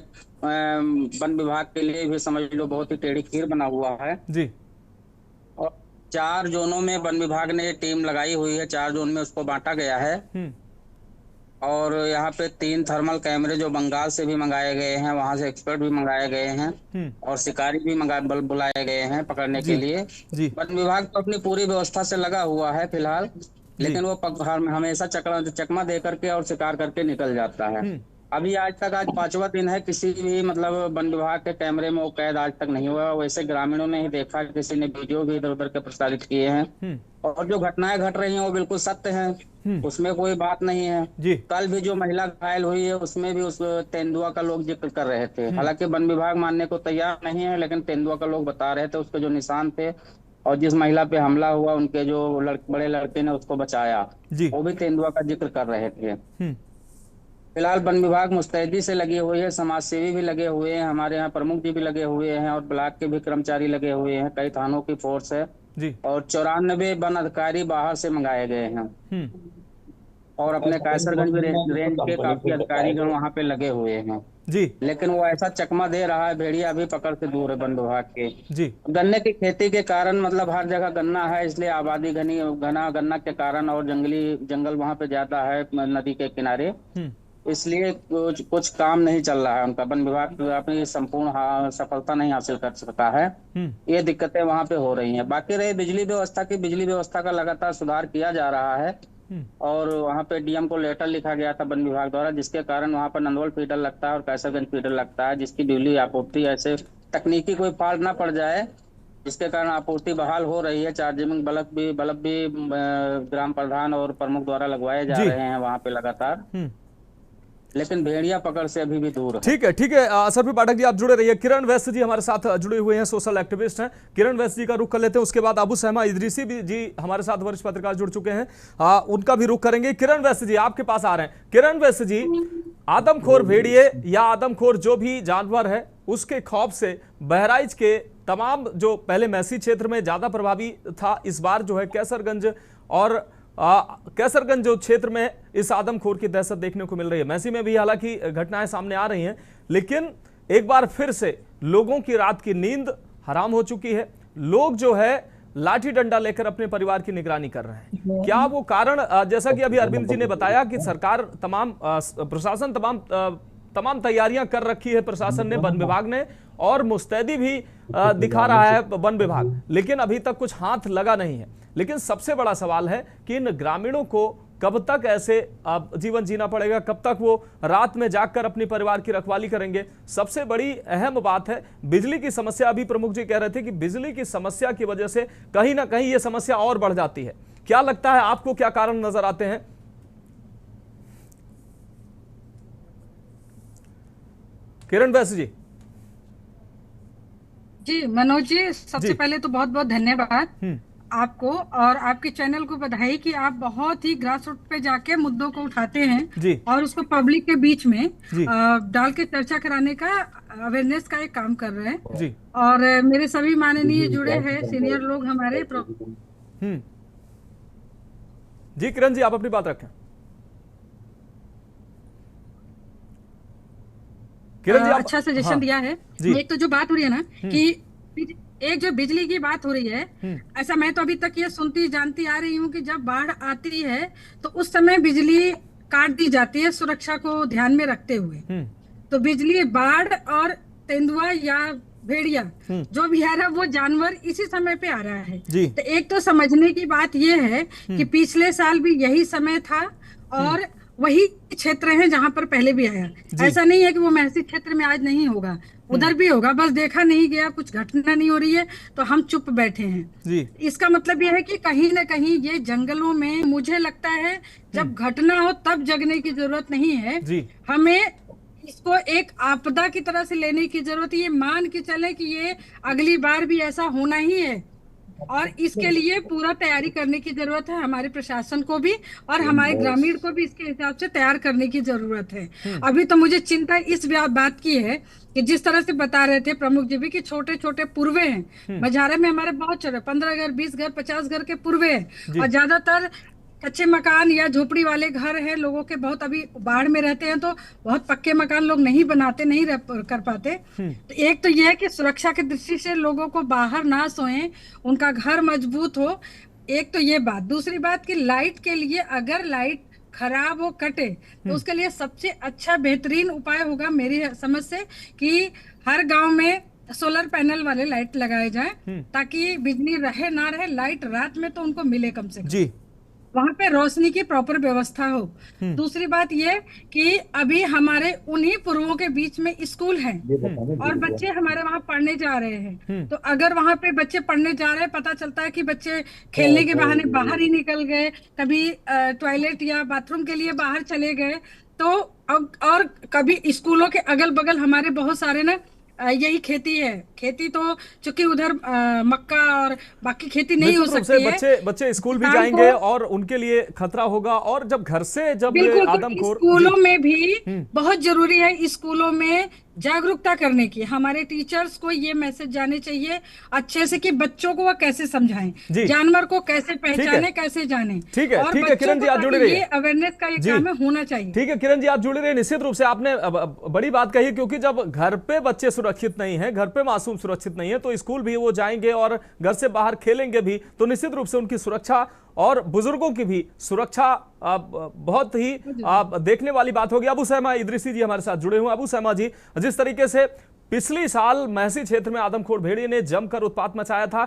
वन विभाग के लिए भी समझ लो बहुत ही टेढ़ी खीर बना हुआ है जी। और 4 जोनों में वन विभाग ने टीम लगाई हुई है, 4 जोन में उसको बांटा गया है। और यहाँ पे 3 थर्मल कैमरे जो बंगाल से भी मंगाए गए हैं, वहां से एक्सपर्ट भी मंगाए गए हैं और शिकारी भी बुलाए गए हैं पकड़ने के लिए। वन विभाग तो अपनी पूरी व्यवस्था से लगा हुआ है फिलहाल, लेकिन वो हमेशा चकमा दे करके और शिकार करके निकल जाता है। अभी आज 5वां दिन है, किसी भी मतलब वन विभाग के कैमरे में वो कैद आज तक नहीं हुआ। वैसे ग्रामीणों ने ही देखा, किसी ने वीडियो भी इधर उधर के प्रसारित किए हैं और जो घटनाएं घट रही हैं वो बिल्कुल सत्य हैं, उसमें कोई बात नहीं है जी। कल भी जो महिला घायल हुई है उसमें भी उस तेंदुआ का लोग जिक्र कर रहे थे, हालांकि वन विभाग मानने को तैयार नहीं है, लेकिन तेंदुआ का लोग बता रहे थे उसके जो निशान थे और जिस महिला पे हमला हुआ उनके जो बड़े लड़के ने उसको बचाया वो भी तेंदुआ का जिक्र कर रहे थे। फिलहाल वन विभाग मुस्तैदी से लगी हुई है, समाज सेवी भी लगे हुए हैं, हमारे यहाँ प्रमुख जी भी लगे हुए हैं और ब्लॉक के भी कर्मचारी लगे हुए हैं, कई थानों की फोर्स है जी। और 94 वन अधिकारी बाहर से मंगाए गए हैं और अपने कैसरगंज रेंज के काफी अधिकारीगण वहाँ पे लगे हुए हैं जी। लेकिन वो ऐसा चकमा दे रहा है, भेड़िया अभी पकड़ से दूर है वन विभाग के जी। गन्ने की खेती के कारण मतलब हर जगह गन्ना है, इसलिए आबादी घना गन्ना के कारण और जंगल वहाँ पे ज्यादा है नदी के किनारे, इसलिए कुछ काम नहीं चल रहा है उनका। वन विभाग अपनी संपूर्ण सफलता नहीं हासिल कर सका है, ये दिक्कतें वहाँ पे हो रही हैं। बाकी रही बिजली व्यवस्था की, बिजली व्यवस्था का लगातार सुधार किया जा रहा है और वहाँ पे डीएम को लेटर लिखा गया था वन विभाग द्वारा, जिसके कारण वहाँ पर नंदोल फीडर लगता है और कैसरगंज फीडर लगता है, जिसकी बिजली आपूर्ति ऐसे तकनीकी कोई फॉल्ट ना पड़ जाए, जिसके कारण आपूर्ति बहाल हो रही है। चार्जिंग बल्ब भी ग्राम प्रधान और प्रमुख द्वारा लगवाए जा रहे हैं वहाँ पे लगातार, लेकिन भेड़िया पकड़ से अभी भी दूर है। ठीक है असरफी पाठक जी आप जुड़े रहिए। किरण वैश्य जी हमारे साथ जुड़े हुए हैं, सोशल एक्टिविस्ट हैं। किरण वैश्य जी का रुख कर लेते हैं, उसके बाद अबू सहमा इदरीसी जी हमारे साथ वरिष्ठ पत्रकार जुड़ चुके हैं, उनका भी रुख करेंगे। किरण वैश्य जी आपके पास आ रहे हैं। किरण वैश्य जी, आदमखोर भेड़िए या आदमखोर जो भी जानवर है उसके खौफ से बहराइच के तमाम, जो पहले मैसी क्षेत्र में ज्यादा प्रभावी था, इस बार जो है कैसरगंज और कैसरगंज जो क्षेत्र में इस आदमखोर की दहशत देखने को मिल रही है। मैसी में भी हालांकि घटनाएं सामने आ रही हैं, लेकिन एक बार फिर से लोगों की रात की नींद हराम हो चुकी है। लोग जो है लाठी डंडा लेकर अपने परिवार की निगरानी कर रहे हैं। क्या वो कारण, जैसा कि अभी अरविंद जी ने बताया कि सरकार प्रशासन तमाम तैयारियां कर रखी है, प्रशासन ने, वन विभाग ने, और मुस्तैदी भी दिखा रहा है वन विभाग, लेकिन अभी तक कुछ हाथ लगा नहीं है। लेकिन सबसे बड़ा सवाल है कि इन ग्रामीणों को कब तक ऐसे जीवन जीना पड़ेगा, कब तक वो रात में जागकर अपने परिवार की रखवाली करेंगे। सबसे बड़ी अहम बात है बिजली की समस्या। अभी प्रमुख जी कह रहे थे कि बिजली की समस्या की वजह से कहीं ना कहीं ये समस्या और बढ़ जाती है, क्या लगता है आपको, क्या कारण नजर आते हैं? किरण वैश्य जी। जी मनोज जी, सबसे पहले तो बहुत बहुत धन्यवाद आपको और आपके चैनल को बधाई कि आप बहुत ही ग्रास रूट पे जाके मुद्दों को उठाते हैं और उसको पब्लिक के बीच में डाल के चर्चा कराने का, अवेयरनेस का एक काम कर रहे हैं जी। और मेरे सभी माननीय जुड़े हैं सीनियर लोग हमारे जी। किरण जी, आप अपनी बात रखें। किरण जी, अच्छा सजेशन दिया है। एक तो जो बात हो रही है ना कि एक जो बिजली की बात हो रही है, ऐसा मैं तो अभी तक ये सुनती जानती आ रही हूँ कि जब बाढ़ आती है तो उस समय बिजली काट दी जाती है सुरक्षा को ध्यान में रखते हुए। तो बिजली, बाढ़ और तेंदुआ या भेड़िया जो भी आ रहा है वो जानवर इसी समय पे आ रहा है। तो एक तो समझने की बात ये है कि पिछले साल भी यही समय था और वही क्षेत्र है जहां पर पहले भी आया। ऐसा नहीं है कि वो महसी क्षेत्र में आज नहीं होगा, उधर भी होगा, बस देखा नहीं गया, कुछ घटना नहीं हो रही है तो हम चुप बैठे हैं। इसका मतलब यह है कि कहीं ना कहीं ये जंगलों में, मुझे लगता है जब घटना हो तब जगने की जरूरत नहीं है, हमें इसको एक आपदा की तरह से लेने की जरूरत है। ये मान के चले कि ये अगली बार भी ऐसा होना ही है और इसके लिए पूरा तैयारी करने की जरूरत है, हमारे प्रशासन को भी और हमारे ग्रामीण को भी इसके हिसाब से तैयार करने की जरूरत है। अभी तो मुझे चिंता इस बात की है कि जिस तरह से बता रहे थे प्रमुख जी भी कि छोटे छोटे पूर्वे हैं, मझारे में हमारे बहुत छोटे 15 घर, 20 घर, 50 घर के पूर्वे हैं और ज्यादातर कच्चे मकान या झोपड़ी वाले घर हैं। लोगों के बहुत अभी बाढ़ में रहते हैं तो बहुत पक्के मकान लोग नहीं बनाते, नहीं कर पाते। तो एक तो यह है कि सुरक्षा की दृष्टि से लोगों को बाहर ना सोएं, उनका घर मजबूत हो। एक तो ये बात। दूसरी बात कि लाइट के लिए अगर लाइट खराब हो, कटे, तो उसके लिए सबसे अच्छा बेहतरीन उपाय होगा मेरी समझ से कि हर गांव में सोलर पैनल वाले लाइट लगाए जाएं ताकि बिजली रहे ना रहे, लाइट रात में तो उनको मिले कम से कम, वहां पे रोशनी की प्रॉपर व्यवस्था हो। दूसरी बात ये कि अभी हमारे उन्हीं पूर्वों के बीच में स्कूल है और बच्चे हमारे वहां पढ़ने जा रहे हैं। तो अगर वहां पे बच्चे पढ़ने जा रहे हैं, पता चलता है कि बच्चे खेलने के बहाने बाहर ही निकल गए, कभी टॉयलेट या बाथरूम के लिए बाहर चले गए, तो और कभी स्कूलों के अगल बगल हमारे बहुत सारे ना यही खेती है। खेती तो चूंकि उधर मक्का और बाकी खेती नहीं हो सकती है, बच्चे स्कूल भी जाएंगे और उनके लिए खतरा होगा। और जब घर से जब आदमखोर, स्कूलों में भी बहुत जरूरी है स्कूलों में जागरूकता करने की। हमारे टीचर्स को ये मैसेज जाने चाहिए अच्छे से कि बच्चों को वो कैसे समझाएं, जानवर को कैसे पहचाने, कैसे जाने। ठीक है किरण जी, आप जुड़े रहिए। अवेयरनेस का ये काम होना चाहिए। ठीक है किरण जी, आप जुड़े रहिए। निश्चित रूप से आपने बड़ी बात कही, क्योंकि जब घर पे बच्चे सुरक्षित नहीं है, घर पे मासूम सुरक्षित नहीं है, तो स्कूल भी वो जाएंगे और घर से बाहर खेलेंगे भी, तो निश्चित रूप से उनकी सुरक्षा और बुजुर्गों की भी सुरक्षा बहुत ही देखने वाली बात होगी। अबू सहमा इदरीसी जी हमारे साथ जुड़े हुए। अबू सहमा जी, जिस तरीके से पिछले साल महसी क्षेत्र में आदमखोर भेड़िए ने जमकर उत्पात मचाया था,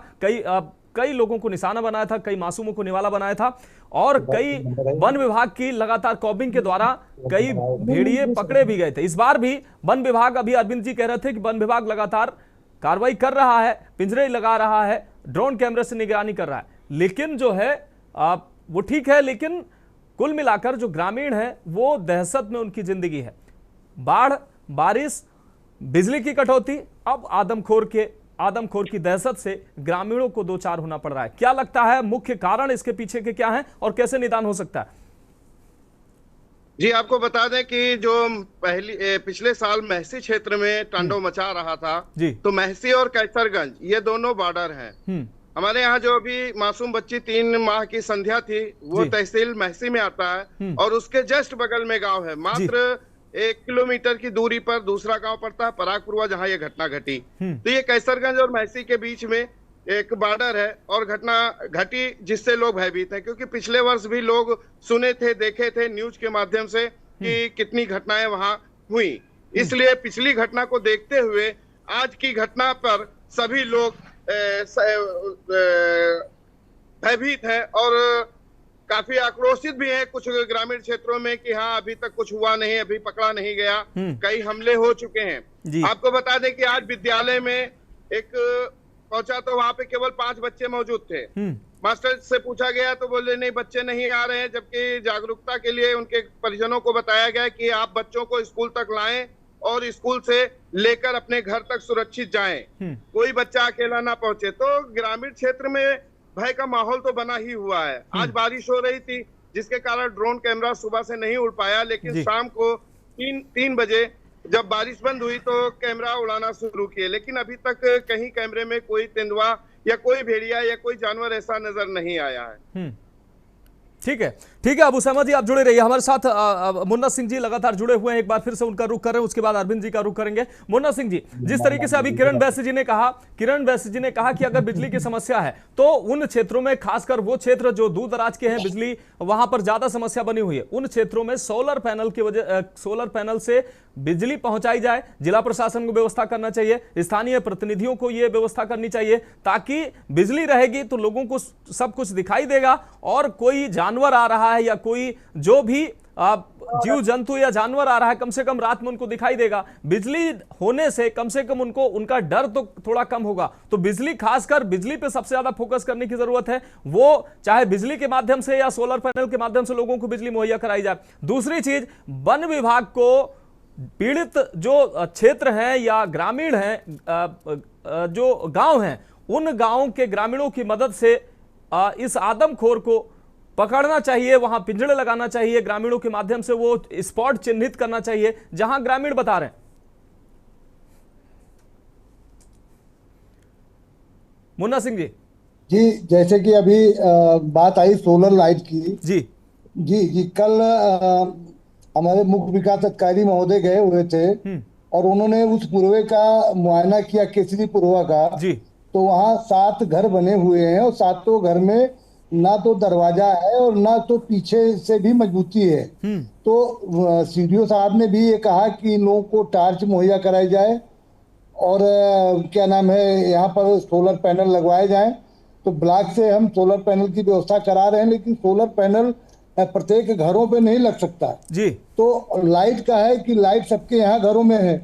कई लोगों को निशाना बनाया था, कई मासूमों को निवाला बनाया था और कई वन विभाग की लगातार कॉबिंग के द्वारा कई भेड़िए पकड़े भी गए थे। इस बार भी वन विभाग, अभी अरविंद जी कह रहे थे कि वन विभाग लगातार कार्रवाई कर रहा है, पिंजरे लगा रहा है, ड्रोन कैमरे से निगरानी कर रहा है, लेकिन जो है वो ठीक है, लेकिन कुल मिलाकर जो ग्रामीण है वो दहशत में उनकी जिंदगी है। बाढ़, बारिश, बिजली की कटौती, अब आदमखोर की दहशत से ग्रामीणों को दो चार होना पड़ रहा है। क्या लगता है मुख्य कारण इसके पीछे के क्या हैं और कैसे निदान हो सकता है? जी, आपको बता दें कि जो पिछले साल महसी क्षेत्र में तांडव मचा रहा था, तो महसी और कैसरगंज ये दोनों बॉर्डर हैं। हमारे यहाँ जो अभी मासूम बच्ची 3 माह की संध्या थी, वो तहसील महसी में आता है और उसके जस्ट बगल में गांव है। मात्र 1 किलोमीटर की दूरी पर दूसरा गांव पड़ता है परागपुरवा, जहां ये घटना घटी। तो ये कैसरगंज और महसी के बीच में एक बॉर्डर है और घटना घटी जिससे लोग भयभीत हैं, क्योंकि पिछले वर्ष भी लोग सुने थे, देखे थे न्यूज के माध्यम से कि कितनी घटनाएं वहां हुई। इसलिए पिछली घटना को देखते हुए आज की घटना पर सभी लोग भयभीत है और काफी आक्रोशित भी है कुछ ग्रामीण क्षेत्रों में कि हाँ अभी तक कुछ हुआ नहीं, अभी पकड़ा नहीं गया, कई हमले हो चुके हैं। आपको बता दें कि आज विद्यालय में एक पहुंचा तो वहां पे केवल 5 बच्चे मौजूद थे मास्टर से पूछा गया तो बोले नहीं बच्चे नहीं आ रहे हैं, जबकि जागरूकता के लिए उनके परिजनों को बताया गया कि आप बच्चों को स्कूल तक लाएं और स्कूल से लेकर अपने घर तक सुरक्षित जाएं, कोई बच्चा अकेला ना पहुंचे। तो ग्रामीण क्षेत्र में भय का माहौल तो बना ही हुआ है। आज बारिश हो रही थी जिसके कारण ड्रोन कैमरा सुबह से नहीं उड़ पाया, लेकिन शाम को 3 बजे जब बारिश बंद हुई तो कैमरा उड़ाना शुरू किए, लेकिन अभी तक कहीं कैमरे में कोई तेंदुआ या कोई भेड़िया या कोई जानवर ऐसा नजर नहीं आया है। ठीक है अबू सहमा जी, आप जुड़े रहिए हमारे साथ। मुन्ना सिंह जी लगातार जुड़े हुए हैं, एक बार फिर से उनका रुख कर रहे हैं, उसके बाद अरविंद जी का रुख करेंगे। मुन्ना सिंह जी, जिस तरीके से अभी किरण वैश्य जी ने कहा कि अगर बिजली की समस्या है तो उन क्षेत्रों में, खासकर वो क्षेत्र जो दूर दराज के हैं, बिजली वहां पर ज्यादा समस्या बनी हुई है, उन क्षेत्रों में सोलर पैनल से बिजली पहुंचाई जाए। जिला प्रशासन को व्यवस्था करना चाहिए, स्थानीय प्रतिनिधियों को यह व्यवस्था करनी चाहिए, ताकि बिजली रहेगी तो लोगों को सब कुछ दिखाई देगा और कोई जानवर आ रहा है या कोई जो भी जीव जंतु या जानवर आ रहा है, कम से कम रात में उनको दिखाई देगा। बिजली होने से कम से कम उनका डर तो थोड़ा कम होगा। तो बिजली, खासकर बिजली पे सबसे ज्यादा फोकस करने की जरूरत है, वो चाहे बिजली के माध्यम से या सोलर पैनल के माध्यम से लोगों को बिजली मुहैया कराई जाए। दूसरी चीज, वन विभाग को पीड़ित जो क्षेत्र हैं या ग्रामीण हैं, जो गांव हैं, उन गांवों के ग्रामीणों की मदद से इस आदमखोर को पकड़ना चाहिए, वहां पिंजड़े लगाना चाहिए, ग्रामीणों के माध्यम से वो स्पॉट चिन्हित करना चाहिए जहां ग्रामीण बता रहे हैं। मुन्ना सिंह जी, जैसे कि अभी बात आई सोलर लाइट की। जी कल हमारे मुख्य विकास अधिकारी महोदय गए हुए थे और उन्होंने उस पुरवे का मुआयना किया, केसरी पुरवा का। तो वहाँ 7 घर बने हुए हैं और 7 घर में ना तो दरवाजा है और ना तो पीछे से भी मजबूती है। तो सीडीओ साहब ने भी ये कहा कि इन लोगों को टार्च मुहैया कराई जाए और क्या नाम है, यहाँ पर सोलर पैनल लगवाए जाएं। तो ब्लॉक से हम सोलर पैनल की व्यवस्था करा रहे हैं, लेकिन सोलर पैनल प्रत्येक घरों पे नहीं लग सकता जी। तो लाइट का है कि लाइट सबके यहाँ घरों में है,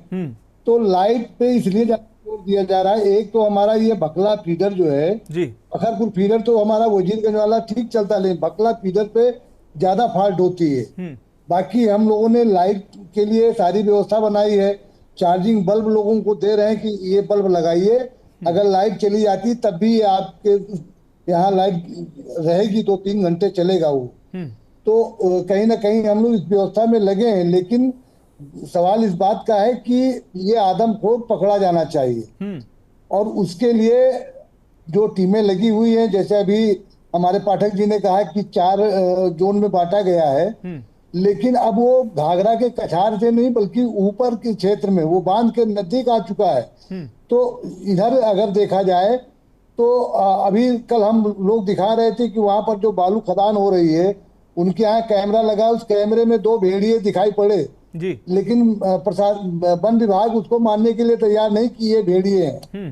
तो लाइट पे इसलिए जोर दिया जा रहा है। एक तो हमारा ये बकला फीडर जो है जी, अखरपुर फीडर तो हमारा वजीरगंज वाला ठीक चलता है, लेकिन बकला फीडर पे ज्यादा फॉल्ट होती है। बाकी हम लोगों ने लाइट के लिए सारी व्यवस्था बनाई है, चार्जिंग बल्ब लोगों को दे रहे हैं कि ये बल्ब लगाइए, अगर लाइट चली जाती तब भी आपके यहाँ लाइट रहेगी, 2-3 घंटे चलेगा वो। तो कहीं ना कहीं हम लोग इस व्यवस्था में लगे हैं, लेकिन सवाल इस बात का है कि ये आदमखोर पकड़ा जाना चाहिए और उसके लिए जो टीमें लगी हुई हैं, जैसे अभी हमारे पाठक जी ने कहा कि 4 जोन में बांटा गया है, लेकिन अब वो घाघरा के कछार से नहीं बल्कि ऊपर के क्षेत्र में वो बांध के नजदीक आ चुका है। तो इधर अगर देखा जाए तो अभी कल हम लोग दिखा रहे थे कि वहां पर जो बालू खदान हो रही है, उनके यहाँ कैमरा लगा, उस कैमरे में 2 भेड़िए दिखाई पड़े जी, लेकिन वन विभाग उसको मानने के लिए तैयार नहीं कि ये भेड़िए हैं।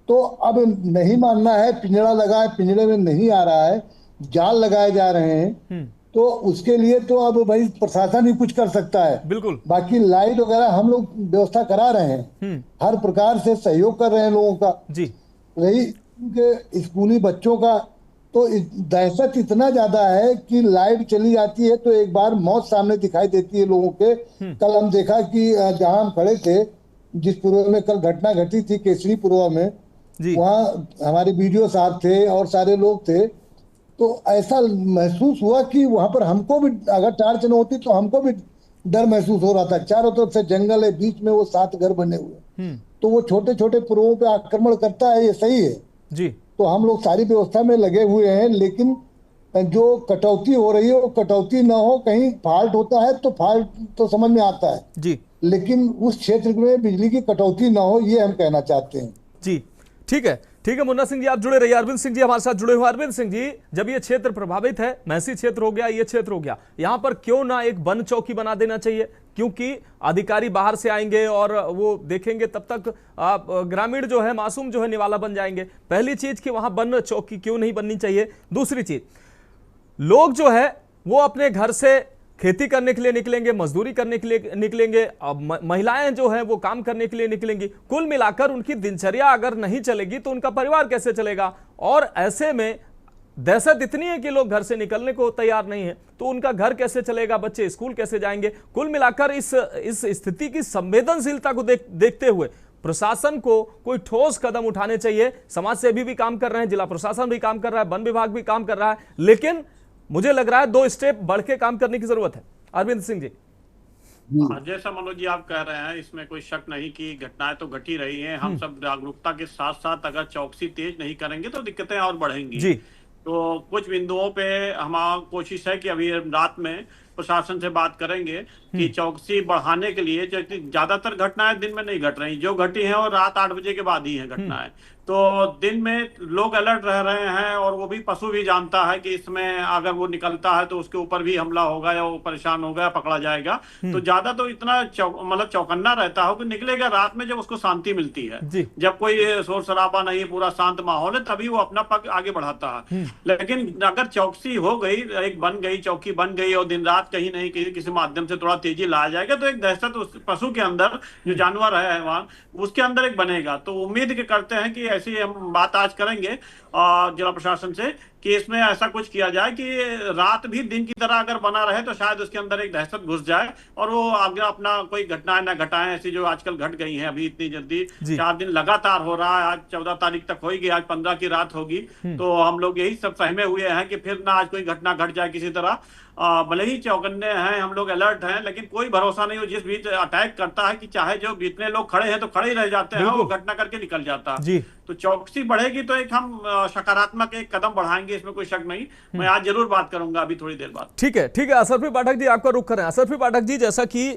तो अब नहीं मानना है, पिंजड़ा लगा है, पिंजड़े में नहीं आ रहा है, जाल लगाए जा रहे हैं, तो उसके लिए तो अब भाई प्रशासन ही कुछ कर सकता है। बिल्कुल, बाकी लाइट वगैरह हम लोग व्यवस्था करा रहे हैं, हर प्रकार से सहयोग कर रहे हैं लोगों का जी। रही के स्कूली बच्चों का, तो दहशत इतना ज्यादा है कि लाइट चली जाती है तो एक बार मौत सामने दिखाई देती है लोगों के। कल हम देखा कि जहां हम खड़े थे, जिस पूर्व में कल घटना घटी थी केसरी पूर्व में, वहाँ हमारे वीडियो साहब थे और सारे लोग थे, तो ऐसा महसूस हुआ कि वहां पर हमको भी अगर टार्च न होती तो हमको भी डर महसूस हो रहा था। चारों तरफ से जंगल है, बीच में वो 7 घर बने हुए, तो वो छोटे छोटे पूर्वों पे आक्रमण करता है, ये सही है जी। तो हम लोग सारी व्यवस्था में लगे हुए हैं, लेकिन जो कटौती हो रही है वो कटौती ना हो, कहीं फॉल्ट होता है तो फॉल्ट तो समझ में आता है जी, लेकिन उस क्षेत्र में बिजली की कटौती ना हो, ये हम कहना चाहते हैं जी। ठीक है मुन्ना सिंह जी, आप जुड़े रहिए। अरविंद सिंह जी हमारे साथ जुड़े हुए। अरविंद सिंह जी, जब ये क्षेत्र प्रभावित है, महसी क्षेत्र हो गया, ये क्षेत्र हो गया, यहाँ पर क्यों ना एक वन चौकी बना देना चाहिए? क्योंकि अधिकारी बाहर से आएंगे और वो देखेंगे, तब तक ग्रामीण जो है, मासूम जो है, निवाला बन जाएंगे। पहली चीज कि वहां वन चौकी क्यों नहीं बननी चाहिए। दूसरी चीज, लोग जो है वो अपने घर से खेती करने के लिए निकलेंगे, मजदूरी करने के लिए निकलेंगे, महिलाएं जो हैं वो काम करने के लिए निकलेंगी। कुल मिलाकर उनकी दिनचर्या अगर नहीं चलेगी तो उनका परिवार कैसे चलेगा? और ऐसे में दहशत इतनी है कि लोग घर से निकलने को तैयार नहीं है, तो उनका घर कैसे चलेगा, बच्चे स्कूल कैसे जाएंगे। कुल मिलाकर इस स्थिति की संवेदनशीलता को देखते हुए प्रशासन को कोई ठोस कदम उठाने चाहिए। समाज सेवी भी काम कर रहे हैं, जिला प्रशासन भी काम कर रहा है, वन विभाग भी काम कर रहा है, लेकिन मुझे लग रहा है 2 स्टेप बढ़ के काम करने की जरूरत है। अरविंद सिंह जी। जैसा मनोज जी आप कह रहे हैं, इसमें कोई शक नहीं कि घटनाएं तो घट ही रही हैं। हम सब जागरूकता के साथ साथ अगर चौकसी तेज नहीं करेंगे तो दिक्कतें और बढ़ेंगी जी। तो कुछ बिंदुओं पे हमारा कोशिश है कि अभी रात में प्रशासन से बात करेंगे कि चौकसी बढ़ाने के लिए, ज्यादातर घटनाएं दिन में नहीं घट रही, जो घटी हैं वो रात 8 बजे के बाद ही है घटनाएं। तो दिन में लोग अलर्ट रह रहे हैं और वो भी पशु भी जानता है कि इसमें अगर वो निकलता है तो उसके ऊपर भी हमला होगा या वो परेशान होगा, पकड़ा जाएगा। तो ज्यादा तो इतना मतलब चौकन्ना रहता हो कि निकलेगा रात में जब उसको शांति मिलती है, जब कोई शोर शराबा नहीं, पूरा शांत माहौल है, तभी वो अपना पग आगे बढ़ाता है। लेकिन अगर चौकसी हो गई, एक बन गई, चौकी बन गई और दिन रात कहीं नहीं किसी माध्यम से थोड़ा तेजी लाया जाएगा तो एक दहशत उस पशु के अंदर, जो जानवर है हैवान, उसके अंदर एक बनेगा। तो उम्मीद करते हैं कि ऐसी हम बात आज करेंगे जिला प्रशासन से कि इसमें ऐसा कुछ किया जाए कि रात भी दिन की तरह अगर बना रहे तो शायद उसके अंदर एक दहशत घुस जाए और वो आगे अपना कोई घटनाएं न घटाएं, ऐसी जो आजकल घट गई हैं अभी इतनी जल्दी। 4 दिन लगातार हो रहा है, आज 14 तारीख तक होगी, आज 15 की रात होगी। तो हम लोग यही सब सहमे हुए हैं कि फिर ना आज कोई घटना घट जाए किसी तरह। भले ही चौकन्ने हैं हम लोग, अलर्ट हैं, लेकिन कोई भरोसा नहीं हो, जिस बीच अटैक करता है कि चाहे जो जितने लोग खड़े हैं तो खड़े ही रह जाते हैं, वो घटना करके निकल जाता है। तो चौकसी बढ़ेगी तो एक हम सकारात्मक एक कदम बढ़ाएंगे, इसमें कोई शक नहीं। मैं आज जरूर बात करूंगा अभी थोड़ी देर बाद। ठीक है, ठीक है। असरफी पाठक जी आपका रुख करें। असरफी पाठक जी, जैसा कि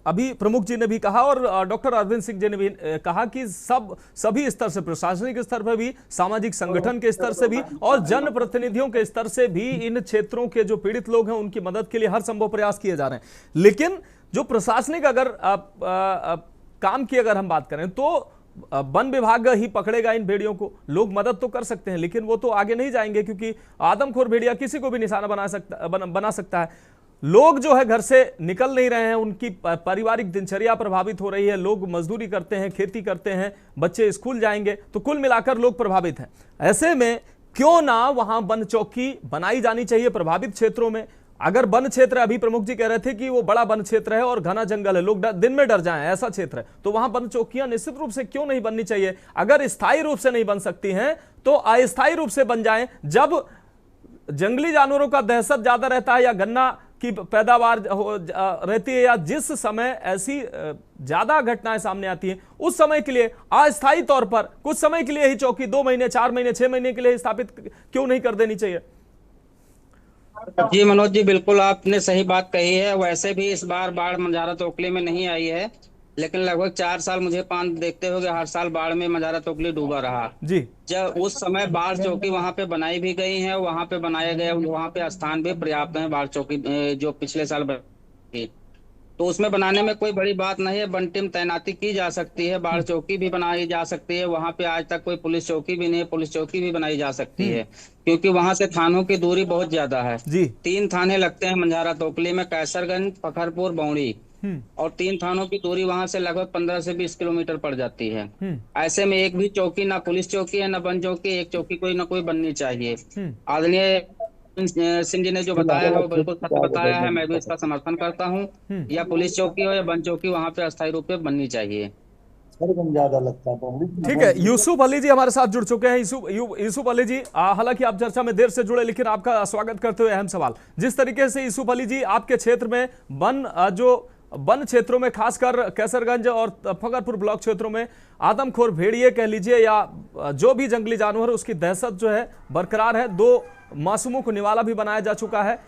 अभी प्रमुख जी ने भी कहा और डॉक्टर अरविंद सिंह जी ने भी कहा कि सभी स्तर से, प्रशासनिक स्तर पर भी, सामाजिक संगठन के स्तर से भी और जनप्रतिनिधियों के स्तर से भी इन क्षेत्रों के जो पीड़ित लोग हैं उनकी मदद के लिए हर संभव प्रयास किए जा रहे हैं। लेकिन जो प्रशासनिक अगर काम की अगर हम बात करें तो वन विभाग ही पकड़ेगा इन भेड़ियों को। लोग मदद तो कर सकते हैं लेकिन वो तो आगे नहीं जाएंगे, क्योंकि आदमखोर भेड़िया किसी को भी निशाना बना सकता है। लोग जो है घर से निकल नहीं रहे हैं, उनकी पारिवारिक दिनचर्या प्रभावित हो रही है, लोग मजदूरी करते हैं, खेती करते हैं, बच्चे स्कूल जाएंगे, तो कुल मिलाकर लोग प्रभावित हैं। ऐसे में क्यों ना वहां वन चौकी बनाई जानी चाहिए प्रभावित क्षेत्रों में। अगर वन क्षेत्र, अभी प्रमुख जी कह रहे थे कि वो बड़ा वन क्षेत्र है और घना जंगल है, लोग दिन में डर जाएं, ऐसा क्षेत्र है, तो वहां वन चौकियां निश्चित रूप से क्यों नहीं बननी चाहिए। अगर स्थायी रूप से नहीं बन सकती हैं तो अस्थायी रूप से बन जाएं। जब जंगली जानवरों का दहशत ज्यादा रहता है या गन्ना की पैदावार रहती है या जिस समय ऐसी ज्यादा घटनाएं सामने आती हैं, उस समय के लिए अस्थायी तौर पर कुछ समय के लिए ही चौकी 2 महीने, 4 महीने, 6 महीने के लिए स्थापित क्यों नहीं कर देनी चाहिए। जी मनोज जी, बिल्कुल आपने सही बात कही है। वैसे भी इस बार बाढ़ मंझारा तोकली में नहीं आई है, लेकिन लगभग 4 साल मुझे 5 देखते हो हर साल बाढ़ में मंझारा तोकली डूबा रहा जी। जब उस समय बाढ़ चौकी वहां पे बनाई भी गई है, वहां पे बनाया गया, वहां पे स्थान भी पर्याप्त है बाढ़ चौकी जो पिछले साल बनी, तो उसमें बनाने में कोई बड़ी बात नहीं है। वन टीम तैनाती की जा सकती है, बाढ़ चौकी भी बनाई जा सकती है। वहां पे आज तक कोई पुलिस चौकी भी नहीं है, पुलिस चौकी भी बनाई जा सकती है, क्योंकि वहां से थानों की दूरी बहुत ज्यादा है जी। 3 थाने लगते हैं मंझारा तोकली में, कैसरगंज, फखरपुर, बौड़ी, और 3 थानों की दूरी वहां से लगभग 15 से 20 किलोमीटर पड़ जाती है। ऐसे में एक भी चौकी, ना पुलिस चौकी है ना वन चौकी, एक चौकी कोई ना कोई बननी चाहिए। आदरणीय सिंह जी ने जो बताया है वो बिल्कुल सत्य बताया है, मैं भी इसका समर्थन करता हूँ। या पुलिस चौकी हो या वन चौकी, वहाँ पे अस्थायी रूप से बननी चाहिए। ज्यादा लगता है। ठीक है, यूसुफ अली जी हमारे साथ जुड़ चुके हैं। यूसुफ अली जी, हालांकि आप चर्चा में देर से जुड़े, लेकिन आपका स्वागत करते हुए अहम सवाल, जिस तरीके से यूसुफ अली जी आपके क्षेत्र में वन क्षेत्रों में, खासकर कैसरगंज और फखरपुर ब्लॉक क्षेत्रों में आदमखोर भेड़िए कह लीजिए या जो भी जंगली जानवर, उसकी दहशत जो है बरकरार है। 2 मासूमों को निवाला भी बनाया जा चुका है,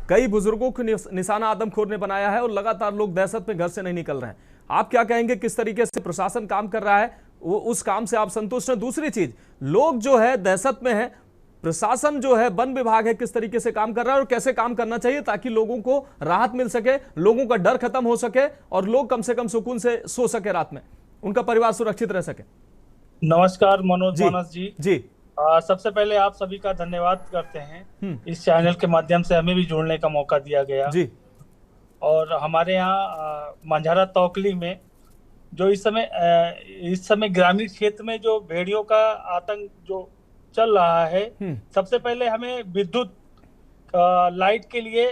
कई बुजुर्गों को निशाना आदमखोर ने बनाया है और लगातार लोग दहशत में घर से नहीं निकल रहे हैं। आप क्या कहेंगे, किस तरीके से प्रशासन काम कर रहा है, वो उस काम से आप संतुष्ट हैं? दूसरी चीज, लोग जो है दहशत में है, प्रशासन जो है, वन विभाग है, किस तरीके से काम कर रहा है और कैसे काम करना चाहिए ताकि लोगों को राहत मिल सके, लोगों का डर खत्म हो सके और लोग कम से कम सुकून से सो सके रात में, उनका परिवार सुरक्षित रह सके। नमस्कार मनोज मानस जी। सबसे पहले आप सभी का धन्यवाद करते हैं, इस चैनल के माध्यम से हमें भी जुड़ने का मौका दिया गया जी। और हमारे यहाँ मंझारा तोकली में जो इस समय ग्रामीण क्षेत्र में जो भेड़ियों का आतंक जो चल रहा है। सबसे पहले हमें विद्युत लाइट के लिए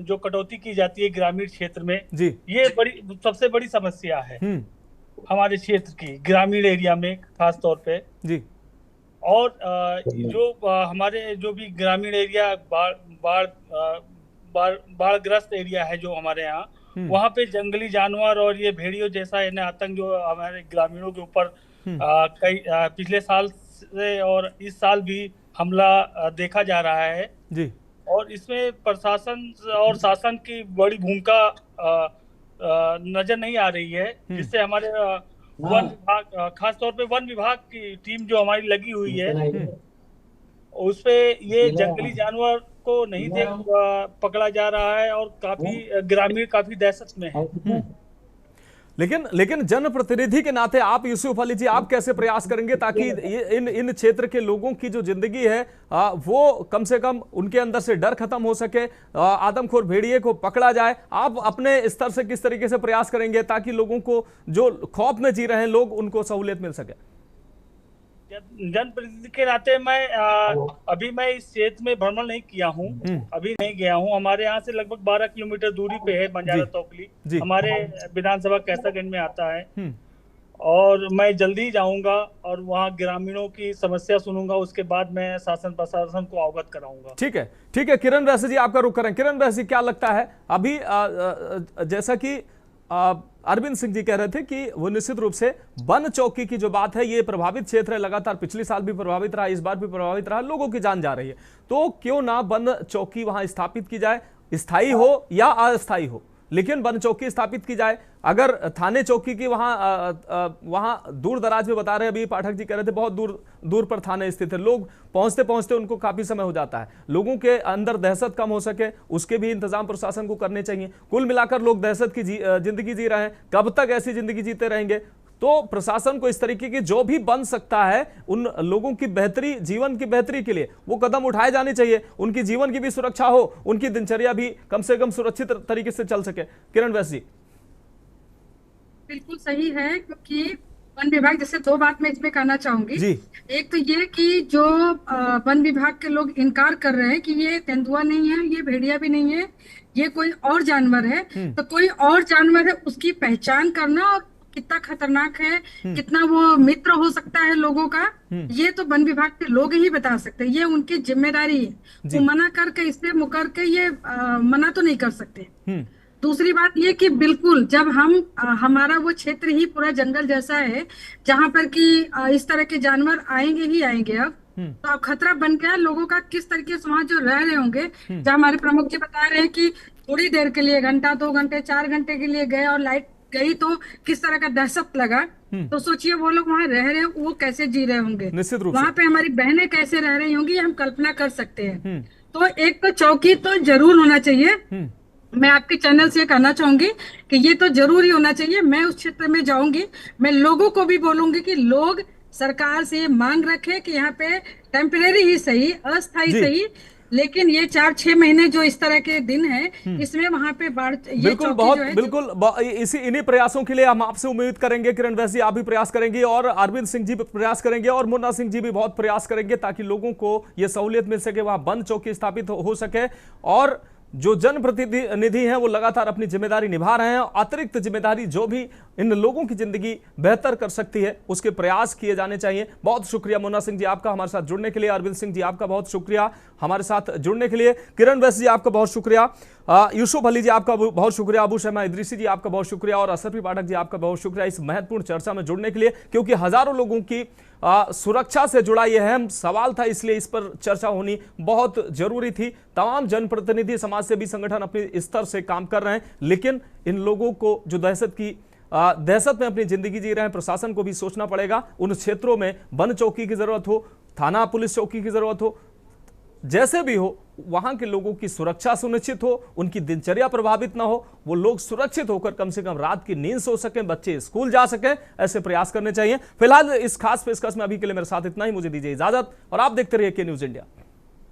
जो कटौती की जाती है ग्रामीण क्षेत्र में जी, ये सबसे बड़ी समस्या है हमारे क्षेत्र की, ग्रामीण एरिया में खास तौर पे जी। और जो हमारे जो भी ग्रामीण एरिया बाढ़ग्रस्त एरिया है जो हमारे यहाँ, वहाँ पे जंगली जानवर और ये भेड़ियों जैसा इन्हें आतंक जो हमारे ग्रामीणों के ऊपर कई पिछले साल से और इस साल भी हमला देखा जा रहा है जी। और इसमें प्रशासन और शासन की बड़ी भूमिका नजर नहीं आ रही है, जिससे हमारे वन विभाग, खास तौर पे वन विभाग की टीम जो हमारी लगी हुई है, उसपे ये जंगली जानवर को नहीं पकड़ा जा रहा है और काफी ग्रामीण काफी दहशत में है। लेकिन जनप्रतिनिधि के नाते आप यूसुफ अली जी, आप कैसे प्रयास करेंगे ताकि इन क्षेत्र के लोगों की जो जिंदगी है वो कम से कम उनके अंदर से डर खत्म हो सके, आदमखोर भेड़िए को पकड़ा जाए? आप अपने स्तर से किस तरीके से प्रयास करेंगे ताकि लोगों को जो खौफ में जी रहे हैं लोग, उनको सहूलियत मिल सके? जनप्रतिनिधि के नाते अभी मैं इस क्षेत्र में भ्रमण नहीं किया हूँ, अभी नहीं गया हूँ। हमारे यहाँ से लगभग 12 किलोमीटर दूरी पे है बंजारा तोकली, हमारे विधानसभा कैसरगंज में आता है, और मैं जल्दी जाऊंगा और वहाँ ग्रामीणों की समस्या सुनूंगा, उसके बाद मैं शासन प्रशासन को अवगत कराऊंगा। ठीक है। किरण वैसे जी आपका रुख करें। किरण वैसे क्या लगता है अभी जैसा कि अरविंद सिंह जी कह रहे थे कि वो निश्चित रूप से वन चौकी की जो बात है, ये प्रभावित क्षेत्र है, लगातार पिछले साल भी प्रभावित रहा, इस बार भी प्रभावित रहा, लोगों की जान जा रही है, तो क्यों ना वन चौकी वहां स्थापित की जाए, स्थायी हो या अस्थायी हो, लेकिन वन चौकी स्थापित की जाए। अगर थाने चौकी की वहां दूर दराज में बता रहे, अभी पाठक जी कह रहे थे बहुत दूर पर थाने स्थित है, लोग पहुंचते पहुंचते उनको काफी समय हो जाता है, लोगों के अंदर दहशत कम हो सके उसके भी इंतजाम प्रशासन को करने चाहिए। कुल मिलाकर लोग दहशत की जिंदगी जी रहे हैं, कब तक ऐसी जिंदगी जीते रहेंगे? तो प्रशासन को इस तरीके की जो भी बन सकता है उन लोगों की बेहतरी, जीवन की बेहतरी के लिए वो कदम उठाए जाने चाहिए, उनकी जीवन की भी सुरक्षा हो, उनकी दिनचर्या भी कम से कम सुरक्षित तरीके से चल सके। किरण वैस जी। बिल्कुल सही है, क्योंकि वन विभाग, जैसे दो बात मैं इसमें कहना चाहूंगी जी। एक तो ये कि जो वन विभाग के लोग इनकार कर रहे हैं कि ये तेंदुआ नहीं है, ये भेड़िया भी नहीं है, ये कोई और जानवर है, तो कोई और जानवर है उसकी पहचान करना और कितना खतरनाक है, कितना वो मित्र हो सकता है लोगों का, ये तो वन विभाग के लोग ही बता सकते हैं, ये उनकी जिम्मेदारी है। वो मना करके, इससे मुकर के ये मना तो नहीं कर सकते। दूसरी बात ये कि बिल्कुल जब हमारा वो क्षेत्र ही पूरा जंगल जैसा है जहाँ पर कि इस तरह के जानवर आएंगे ही आएंगे, अब तो अब खतरा बन गया लोगों का, किस तरीके से वहाँ जो रह रहे होंगे, जहाँ हमारे प्रमुख जी बता रहे हैं कि थोड़ी देर के लिए, घंटा 2 घंटे 4 घंटे के लिए गए और लाइट गई तो किस तरह का दहशत लगा, तो सोचिए वो लोग वहाँ रह रहे हैं, वो कैसे जी रहे होंगे, वहाँ पे हमारी बहनें कैसे रह रही होंगी, हम कल्पना कर सकते हैं। तो एक तो चौकी तो जरूर होना चाहिए। मैं आपके चैनल से कहना चाहूंगी कि ये तो जरूरी होना चाहिए। मैं उस क्षेत्र में जाऊंगी, मैं लोगों को भी बोलूंगी कि लोग सरकार से ये मांग रखें कि यहाँ पे टेम्परेरी ही सही, अस्थायी सही, लेकिन ये 4-6 महीने जो इस तरह के दिन है, इसमें वहां पे बाढ़, बिल्कुल इन्हीं प्रयासों के लिए हम आपसे उम्मीद करेंगे। किरण वैसी आप भी प्रयास करेंगी और अरविंद सिंह जी भी प्रयास करेंगे और मुन्ना सिंह जी भी बहुत प्रयास करेंगे ताकि लोगों को ये सहूलियत मिल सके, वहां वन चौकी स्थापित हो सके, और जो जनप्रतिनिधि हैं वो लगातार अपनी जिम्मेदारी निभा रहे हैं, अतिरिक्त जिम्मेदारी जो भी इन लोगों की जिंदगी बेहतर कर सकती है उसके प्रयास किए जाने चाहिए। बहुत शुक्रिया मुन्ना सिंह जी आपका हमारे साथ जुड़ने के लिए, अरविंद सिंह जी आपका बहुत शुक्रिया हमारे साथ जुड़ने के लिए, किरण वैस जी आपका बहुत शुक्रिया, यूसुफ अली जी आपका बहुत शुक्रिया, अबू शमा इदरीसी जी आपका बहुत शुक्रिया और असरफी पाठक जी आपका बहुत शुक्रिया इस महत्वपूर्ण चर्चा में जुड़ने के लिए, क्योंकि हजारों लोगों की सुरक्षा से जुड़ा यह अहम सवाल था, इसलिए इस पर चर्चा होनी बहुत जरूरी थी। तमाम जनप्रतिनिधि, समाज सेवी संगठन अपने स्तर से काम कर रहे हैं, लेकिन इन लोगों को जो दहशत में अपनी जिंदगी जी रहे हैं, प्रशासन को भी सोचना पड़ेगा। उन क्षेत्रों में वन चौकी की जरूरत हो, थाना पुलिस चौकी की जरूरत हो, जैसे भी हो वहां के लोगों की सुरक्षा सुनिश्चित हो, उनकी दिनचर्या प्रभावित ना हो, वो लोग सुरक्षित होकर कम से कम रात की नींद सो सकें, बच्चे स्कूल जा सकें, ऐसे प्रयास करने चाहिए। फिलहाल इस खास पेशकश में अभी के लिए मेरे साथ इतना ही, मुझे दीजिए इजाजत और आप देखते रहिए के न्यूज इंडिया।